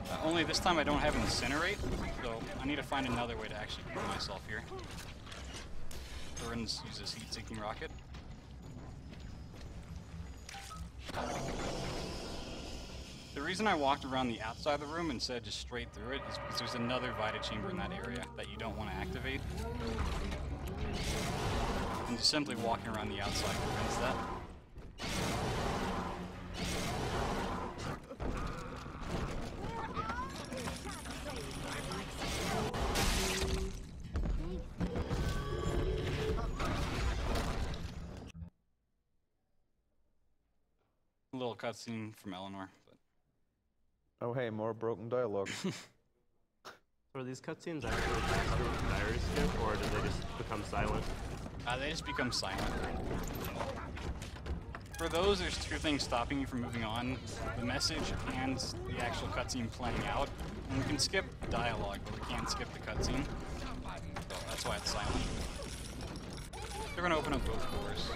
ward. Only this time I don't have Incinerate, so I need to find another way to actually kill myself here. Thorins uses heat-seeking rocket. The reason I walked around the outside of the room instead of just straight through it is because there's another Vita chamber in that area that you don't want to activate. And just simply walking around the outside prevents that. A little cutscene from Eleanor, but Oh hey, more broken dialogue. Are these cutscenes actually faster with diary skip, or do they just become silent? They just become silent. For those, there's two things stopping you from moving on: the message and the actual cutscene playing out. And we can skip dialogue, but we can't skip the cutscene. So that's why it's silent. They're gonna open up both doors.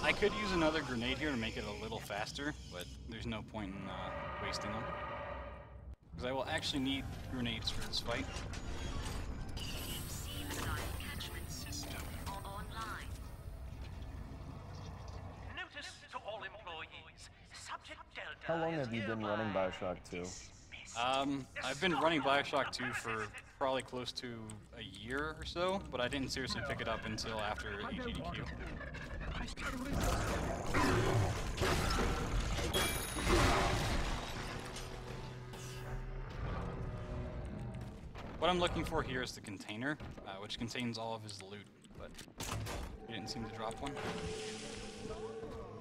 I could use another grenade here to make it a little faster, but there's no point in wasting them. Because I will actually need grenades for this fight. Notice to all employees. Subject Delta How long is have you been hereby running Bioshock 2? I've been running Bioshock 2 for probably close to a year or so, but I didn't seriously pick it up until after SGDQ. What I'm looking for here is the container, which contains all of his loot, but he didn't seem to drop one.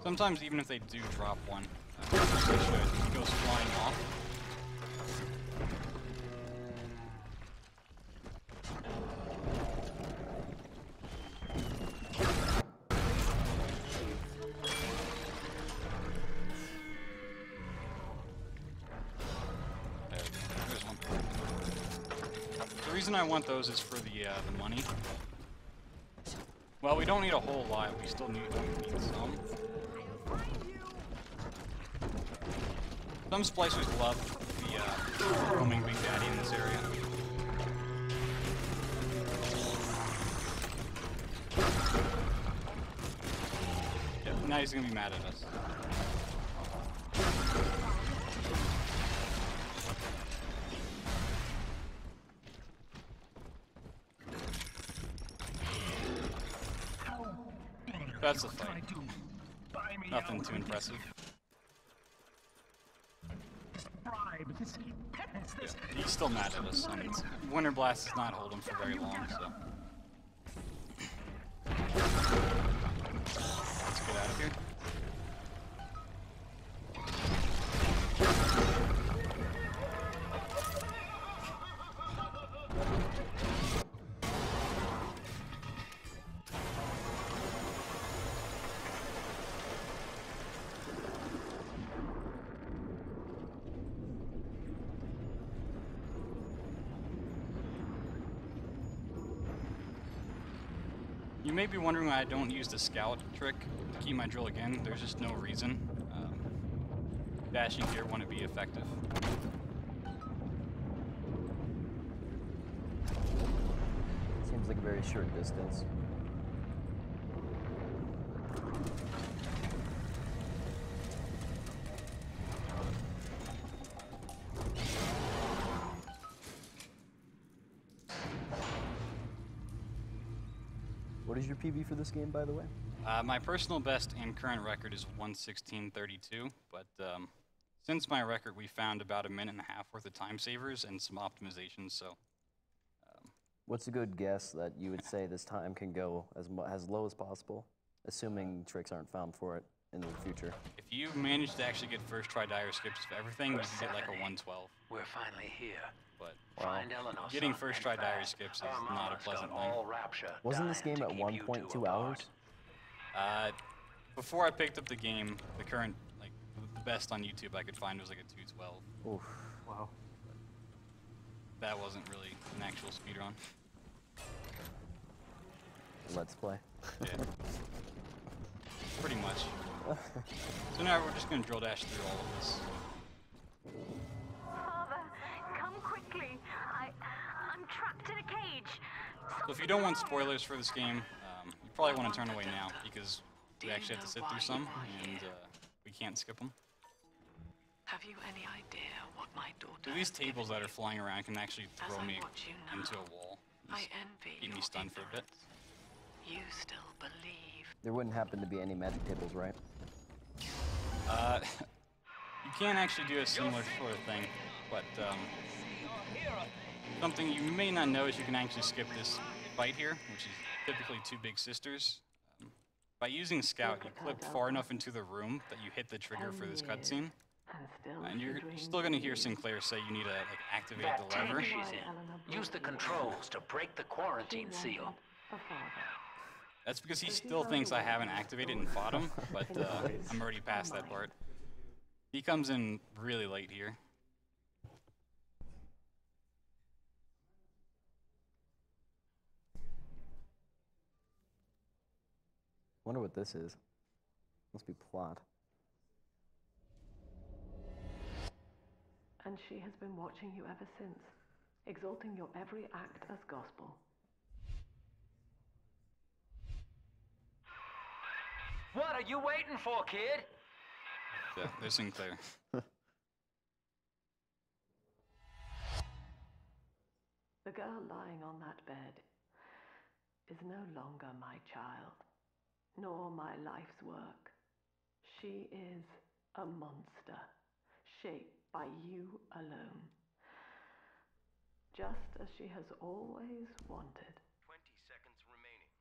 Sometimes even if they do drop one, which they should, he goes flying off. The reason I want those is for the money. Well, we don't need a whole lot. We still need some. Some splicers love the roaming Big Daddy in this area. Yeah, now he's gonna be mad at us. That's a fight. Nothing too impressive. Yeah, he's still mad at us. I mean, Winter Blast does not hold him for very long, so. Let's get out of here. You may be wondering why I don't use the scout trick to keep my drill again. There's just no reason. Dashing here wouldn't be effective. Seems like a very short distance. What is your PB for this game, by the way? My personal best and current record is 1:16:32, but since my record, we found about 1.5 minutes worth of time savers and some optimizations, so... What's a good guess that you would say this time can go as low as possible, assuming tricks aren't found for it in the future? If you manage to actually get first try dire skips of everything, you can get like a 112. We're finally here. But Find Eleanor, getting son, first and try dire fast. skips is Our not a mama's pleasant got thing. all rapture Wasn't this dying game to at keep you 1.2 two hours? apart. Before I picked up the game, the current, like, the best on YouTube I could find was like a 212. Oof. Wow. That wasn't really an actual speedrun. Let's play. Yeah. Pretty much. So now we're just gonna drill dash through all of this. Father, come quickly. I'm trapped in a cage. So if you don't want spoilers for this game, you probably want to turn away now because we actually have to sit through some, and we can't skip them. Have you any idea what my daughter... So these tables that are flying around can actually throw me into a wall. I envy Keep me stunned for a bit. You still believe. There wouldn't happen to be any magic tables, right? You can actually do a similar sort of thing, but something you may not know is you can actually skip this fight here, which is typically two big sisters. By using Scout, you clip far enough into the room that you hit the trigger for this cutscene, and you're still going to hear Sinclair say you need to like, activate the lever. She's in. Use the controls to break the quarantine seal. That's because he still thinks I haven't activated and fought him, but I'm already past that part. He comes in really late here. Wonder what this is. Must be plot. And she has been watching you ever since, exalting your every act as gospel. What are you waiting for, kid? Yeah, there's Sinclair. The girl lying on that bed is no longer my child, nor my life's work. She is a monster, shaped by you alone, just as she has always wanted. 20 seconds remaining.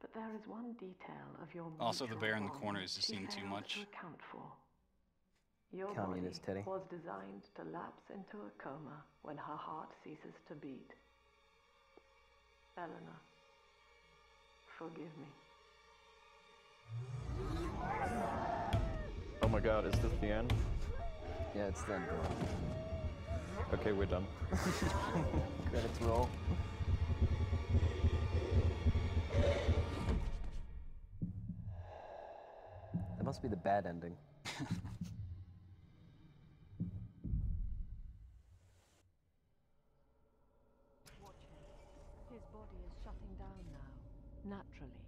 But there is one detail of your Also, the bear in the mutual corner bond is just she seeing too failed much. to account for. Your Communist body Teddy. was designed to lapse into a coma when her heart ceases to beat. Eleanor, forgive me. Oh my god, is this the end? Yeah, it's the end. Okay, we're done. Credits roll. That must be the bad ending. His body is shutting down now, naturally.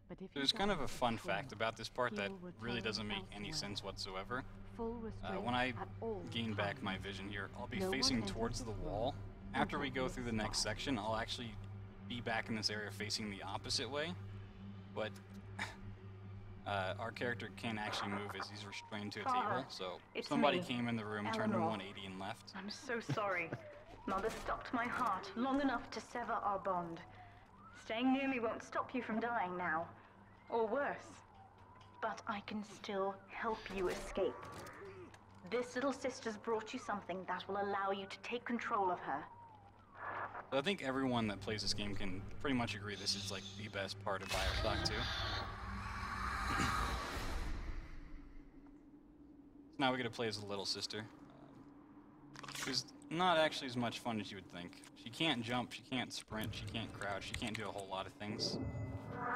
But if There's kind of a fun fact about this part that really doesn't make any sense whatsoever. When I gain back my vision here, I'll be facing towards the wall. After we go through the next section, I'll actually be back in this area facing the opposite way. But our character can't actually move as he's restrained to a table, so somebody came in the room, turned him 180 and left. I'm so sorry. Mother stopped my heart long enough to sever our bond. Staying near me won't stop you from dying now. Or worse. But I can still help you escape. This little sister's brought you something that will allow you to take control of her. So I think everyone that plays this game can pretty much agree this is like the best part of Bioshock 2. So now we get to play as the little sister. is not actually as much fun as you would think. She can't jump, she can't sprint, she can't crouch, she can't do a whole lot of things.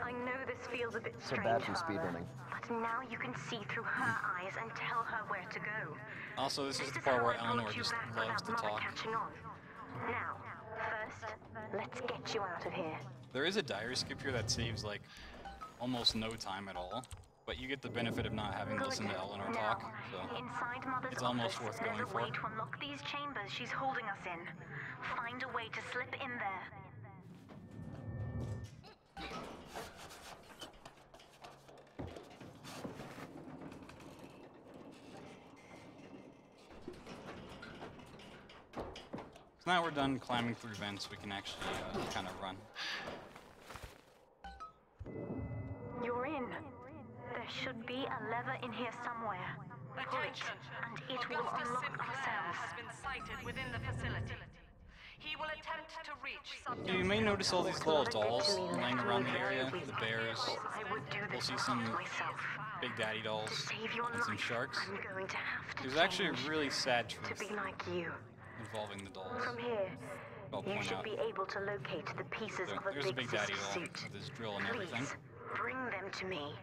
I know this feels a bit So strange, bad for Father, speedrunning. but now you can see through her eyes and tell her where to go. Also, this is the part where Eleanor just loves to Mother talk. catching on. Now, first, let's get you out of here. There is a diary skip here that saves, like, almost no time at all. But you get the benefit of not having to listen to Eleanor talk, so Inside Mother's it's almost office, worth there's going a for. way to unlock these chambers she's holding us in. Find a way to slip in there. So now we're done climbing through vents, we can actually kind of run. You're in. There should be a lever in here somewhere. Pull it, and it will unlock ourselves. Has been sighted within the facility. He will attempt to reach subject. You may notice all these little dolls laying around the area, the bears. We'll see some Big Daddy dolls and some sharks. I'm going to have to There's actually change a really sad to truth be like you. involving the dolls. From here, I'll you point should out. be able to locate the pieces of There's a a big Big Daddy sister doll suit. with his drill and everything. Please, bring them to me.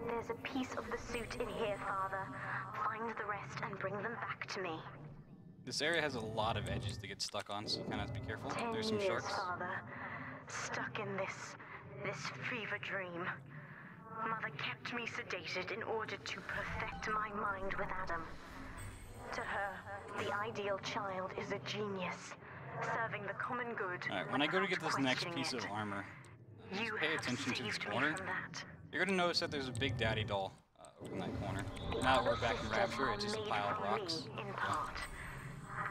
There's a piece of the suit in here, Father. Find the rest and bring them back to me. This area has a lot of edges to get stuck on, so you kind of have to be careful. 10 There's some years, sharks. Father, stuck in this fever dream. Mother kept me sedated in order to perfect my mind with Adam. To her, the ideal child is a genius, serving the common good. Alright, when I go to get this next questioning piece of it. armor, You just pay have attention to this saved me corner. from that. You're gonna notice that there's a Big Daddy doll over in that corner. Now that we're back in Rapture, it's just a pile of rocks. In part.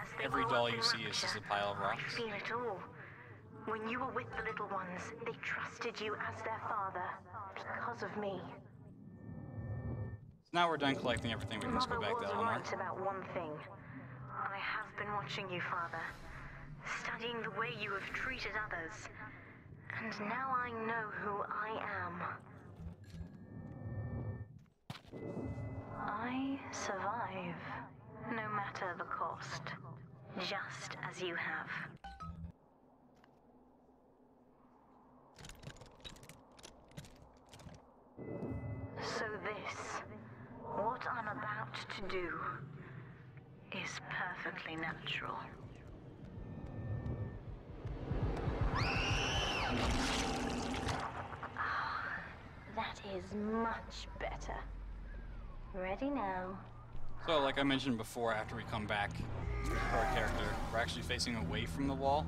As they Every grew doll up you in see is just a Rapture, pile of I rocks. feel it all. When you were with the little ones, they trusted you as their father because of me. So now we're done collecting everything, we can just go Mother back to was Eleanor. right about one thing. I have been watching you, Father, studying the way you have treated others, and now I know who I am. I survive, no matter the cost, just as you have. So this, what I'm about to do, is perfectly natural. That is much better. Ready now. So, like I mentioned before, after we come back to our character, we're actually facing away from the wall.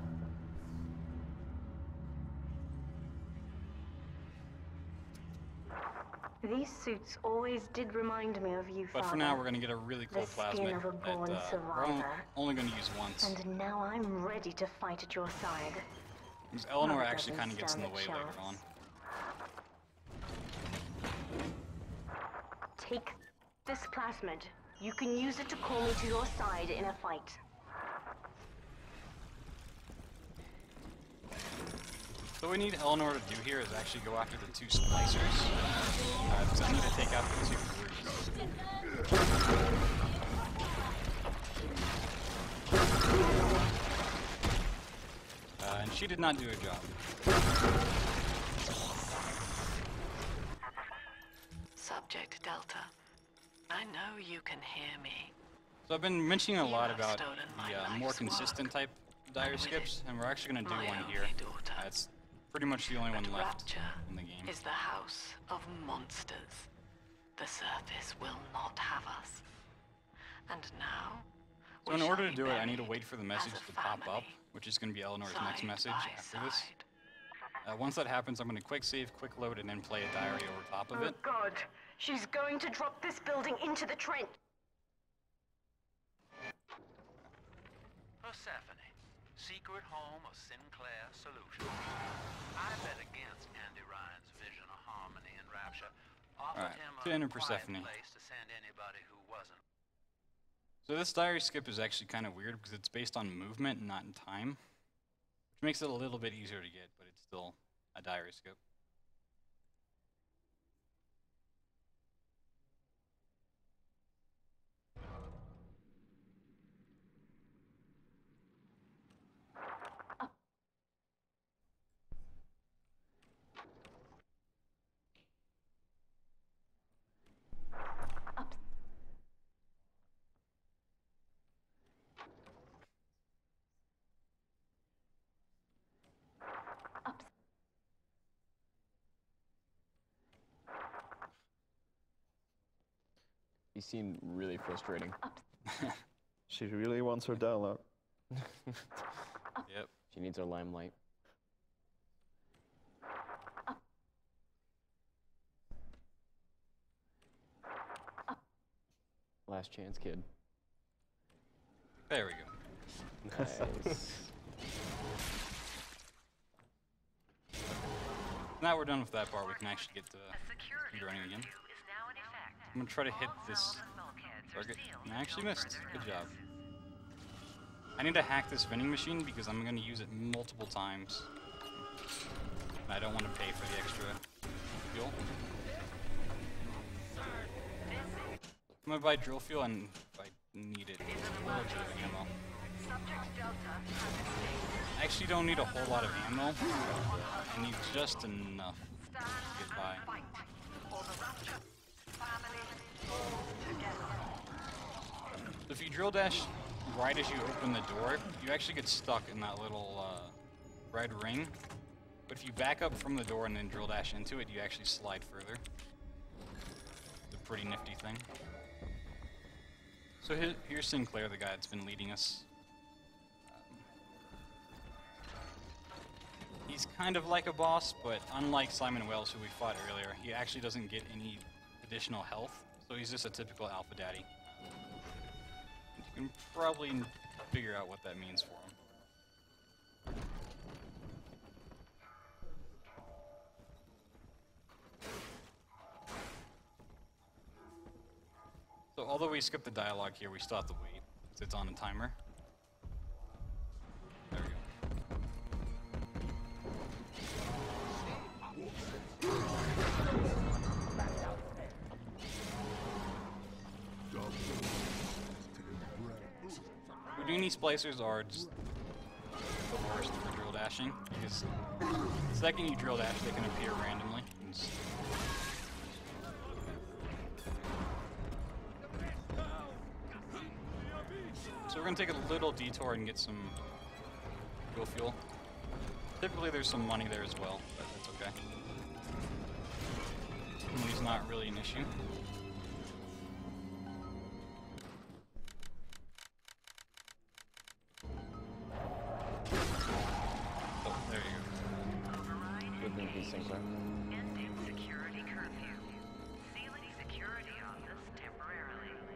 These suits always did remind me of you, But Father. for now, we're going to get a really cool The skin plasmid of a born that we're survivor. only going to use once. And now I'm ready to fight at your side. Because Eleanor Mother actually doesn't kind of gets in the stand way a later chance. on. Take this plasmid. You can use it to call me to your side in a fight. So what we need Eleanor to do here is actually go after the two splicers. Because I need to take out the two brutes. And she did not do her job. Subject Delta, I know you can hear me. So I've been mentioning a lot about stolen my the more life's consistent type diary skips, and we're actually going to do my one only here. daughter. It's pretty much the only one But left Rapture in the game. is the house of monsters. The surface will not have us. And now, So in order to do it, I need to wait for the message to pop up, which is going to be Eleanor's next message after this. Once that happens, I'm going to quick save, quick load, and then play a diary over top of it. Oh God, she's going to drop this building into the trench. Persephone, secret home of Sinclair Solutions. I bet against Andy Ryan's vision of harmony and rapture. Offered Alright, him to enter a quiet Persephone. place to send anybody who wasn't. So this diary skip is actually kind of weird because it's based on movement and not in time, which makes it a little bit easier to get, but it's still a diary skip. seemed really frustrating. She really wants her dialogue. Yep. She needs her limelight. Last chance, kid. There we go. Nice. Now we're done with that part, we can actually get to speed running again. I'm gonna try to hit this target. And I actually missed. Good job. I need to hack this vending machine because I'm gonna use it multiple times. And I don't want to pay for the extra fuel. I'm gonna buy drill fuel and if I need it, a little bit of ammo. I actually don't need a whole lot of ammo. I need just enough to get by. If you drill dash right as you open the door, you actually get stuck in that little red ring. But if you back up from the door and then drill dash into it, you actually slide further. It's a pretty nifty thing. So here's Sinclair, the guy that's been leading us. He's kind of like a boss, but unlike Simon Wells, who we fought earlier, he actually doesn't get any additional health, so he's just a typical alpha daddy. You can probably figure out what that means for him. So although we skip the dialogue here, we still have to wait, because it's on a timer. There we go. Houdini splicers are just the worst for drill dashing, because the second you drill dash, they can appear randomly. So we're going to take a little detour and get some fuel. Typically there's some money there as well, but that's okay. Money's not really an issue. Oh, there you go. Good thing he's Sinclair.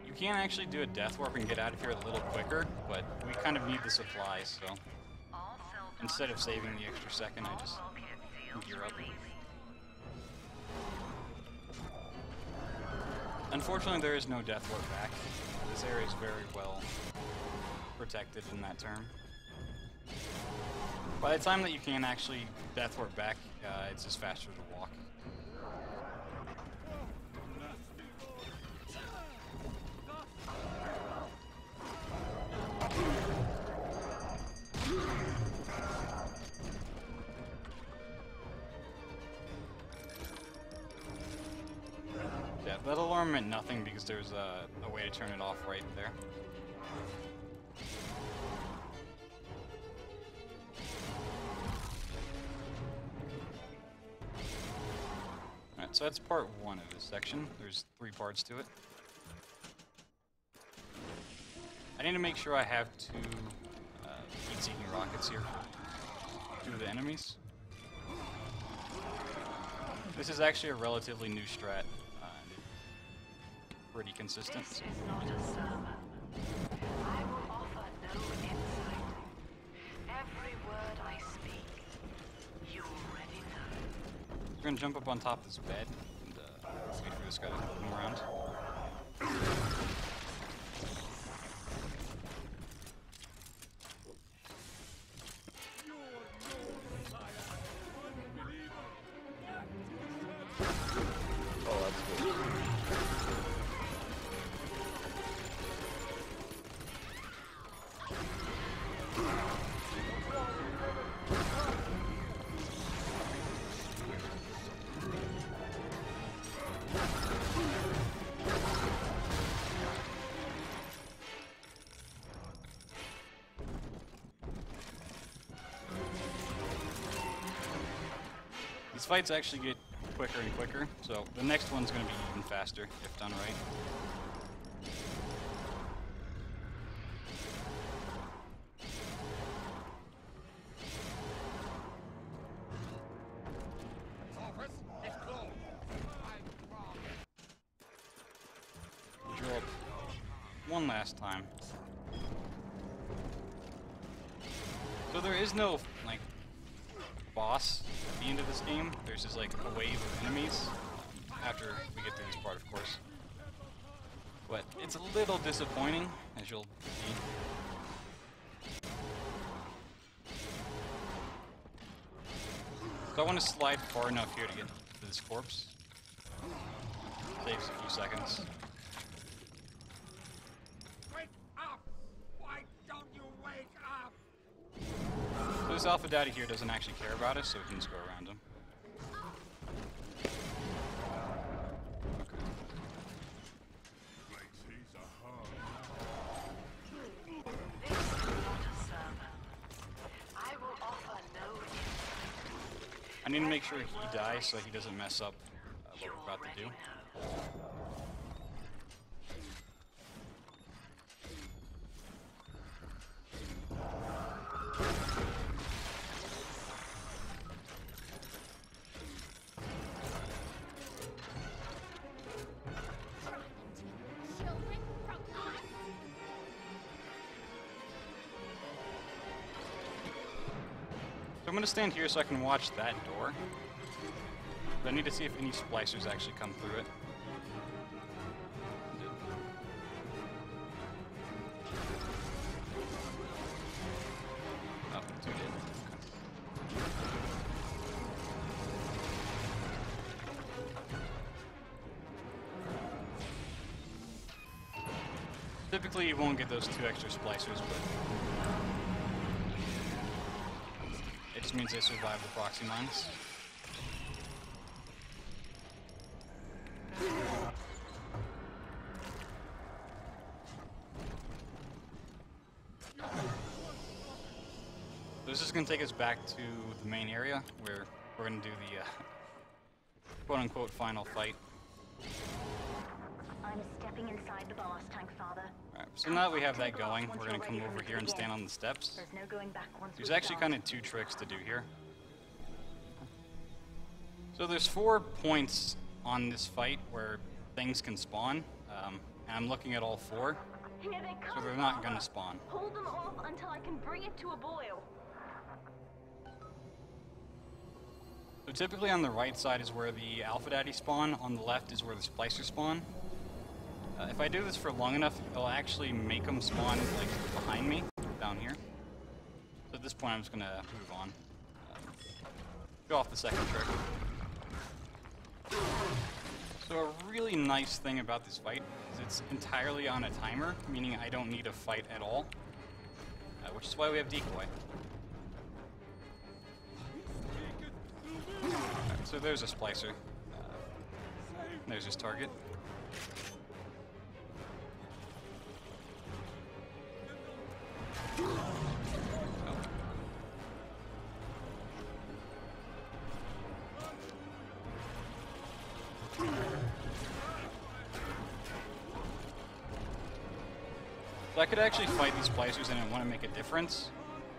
You can actually do a death warp and get out of here a little quicker, but we kind of need the supplies, so instead of saving the extra second, I just gear up. Unfortunately, there is no death warp back. This area is very well protected in that term. By the time that you can actually death warp back, it's just faster to walk. Yeah, that alarm meant nothing because there's a way to turn it off right there. Alright, so that's part one of this section. There's 3 parts to it. I need to make sure I have 2 heat-seeking rockets here for 2 of the enemies. This is actually a relatively new strat. Pretty consistent. This is not a sermon. I will offer no insight. Every word I speak, you already know. We're gonna jump up on top of this bed and wait for this guy to come around. Oh, that's good. These fights actually get quicker and quicker, so the next one's going to be even faster if done right. one last time. So there is no, like, boss at the end of this game. There's just, like, a wave of enemies after we get through this part, of course. But it's a little disappointing, as you'll see. So I want to slide far enough here to get to this corpse. Saves a few seconds. Wake up! Why don't you wake up? So this Alpha Daddy here doesn't actually care about us, so we can just go around him. I need to make sure he dies so he doesn't mess up what we're about to do. So I'm going to stand here so I can watch that door. But I need to see if any splicers actually come through it. Oh, two did. Okay. Typically you won't get those 2 extra splicers, but it just means they survive the proxy mines. So this is going to take us back to the main area where we're going to do the quote-unquote final fight. I'm stepping inside the ballast tank, Father. Alright, so now that we have that going, we're going to come over here and stand on the steps. There's no going back once There's actually kind of 2 tricks to do here. So there's 4 points on this fight where things can spawn, and I'm looking at all 4, Here they come, so they're not Father. going to spawn. Hold them off until I can bring it to a boil. So typically on the right side is where the Alpha Daddy spawn, on the left is where the Splicer spawn. If I do this for long enough, it'll actually make them spawn like behind me, down here. So at this point I'm just going to move on. Go off the second trick. So a really nice thing about this fight is it's entirely on a timer, meaning I don't need a fight at all, which is why we have decoy. Right, so there's a splicer. There's his target. So I could actually fight these splicers and I want to make a difference,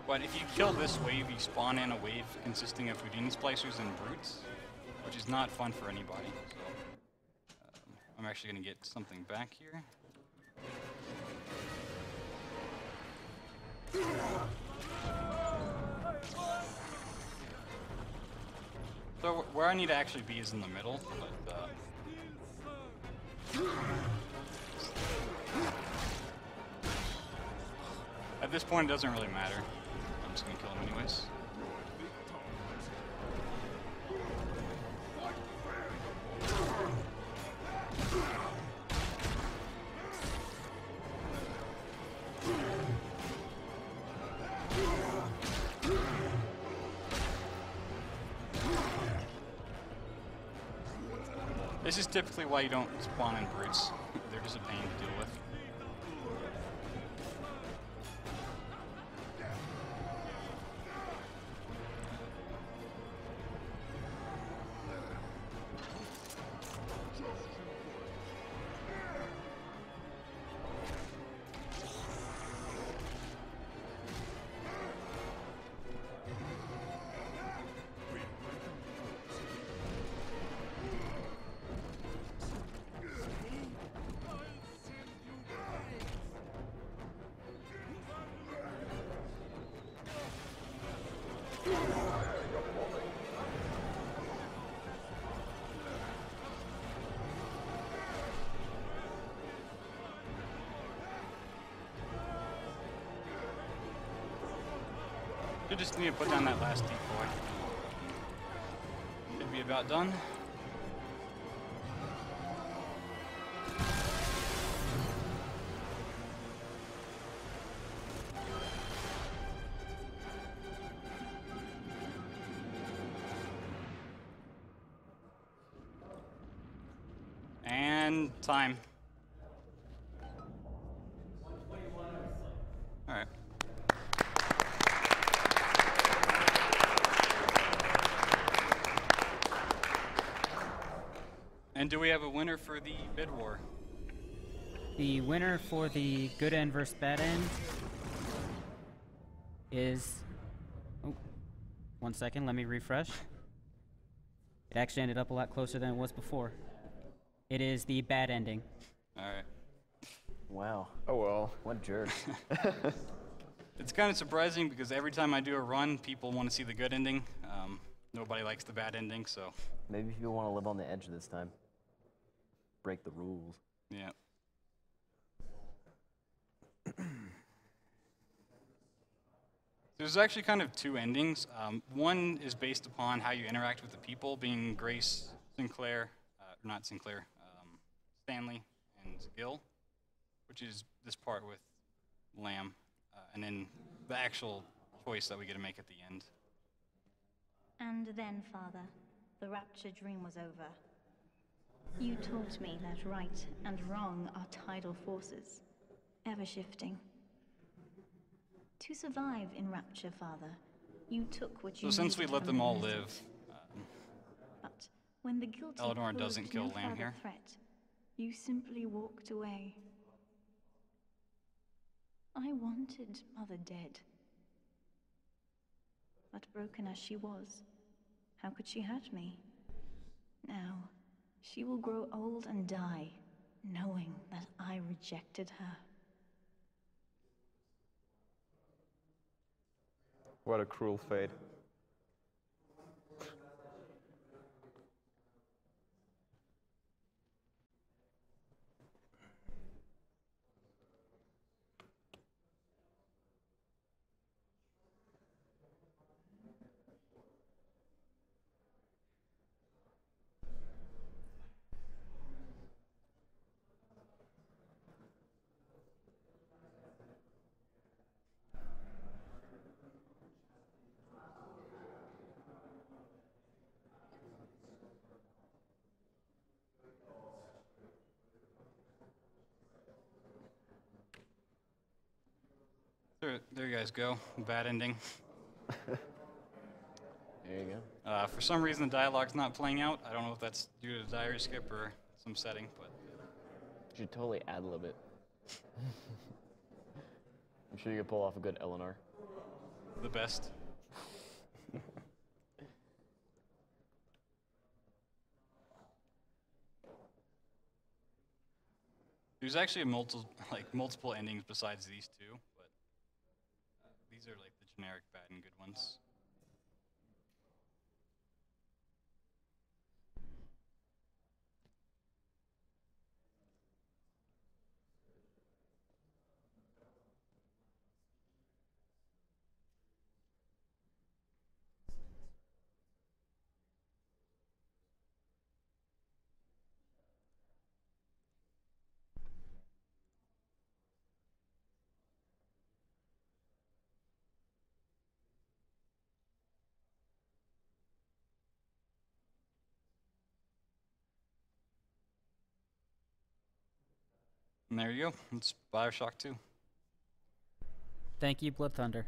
but if you kill this wave, you spawn in a wave consisting of Houdini splicers and brutes, which is not fun for anybody. So I'm actually going to get something back here. So where I need to actually be is in the middle, but at this point it doesn't really matter. I'm just gonna kill him anyways. This is typically why you don't spawn in brutes. They're just a pain to deal with. You just need to put down that last decoy. Should be about done. And time. All right. And do we have a winner for the bid war? The winner for the good end versus bad end is... Oh, 1 second, let me refresh. It actually ended up a lot closer than it was before. It is the bad ending. All right. Wow. Oh well. What jerk. It's kind of surprising because every time I do a run, people want to see the good ending. Nobody likes the bad ending, so. Maybe people want to live on the edge this time. Break the rules. Yeah. There's actually kind of two endings. One is based upon how you interact with the people, being Grace, Sinclair, not Sinclair, Stanley, and Gil, which is this part with Lamb, and then the actual choice that we get to make at the end. And then, Father, the rapture dream was over. You taught me that right and wrong are tidal forces, ever shifting. To survive in rapture, Father, you took what you So since we needed let from them all the live, innocent. But when the guilty Eleanor posed doesn't kill no Lamb further here. threat, you simply walked away. I wanted Mother dead. But broken as she was, how could she hurt me? Now, she will grow old and die, knowing that I rejected her. What a cruel fate. There you guys go. Bad ending. There you go. For some reason, the dialogue's not playing out. I don't know if that's due to the diary skip or some setting, but. You should totally ad-lib it. I'm sure you could pull off a good Eleanor. The best. There's actually multiple endings besides these two, but these are like the generic bad and good ones. And there you go. It's Bioshock 2. Thank you, Blood Thunder.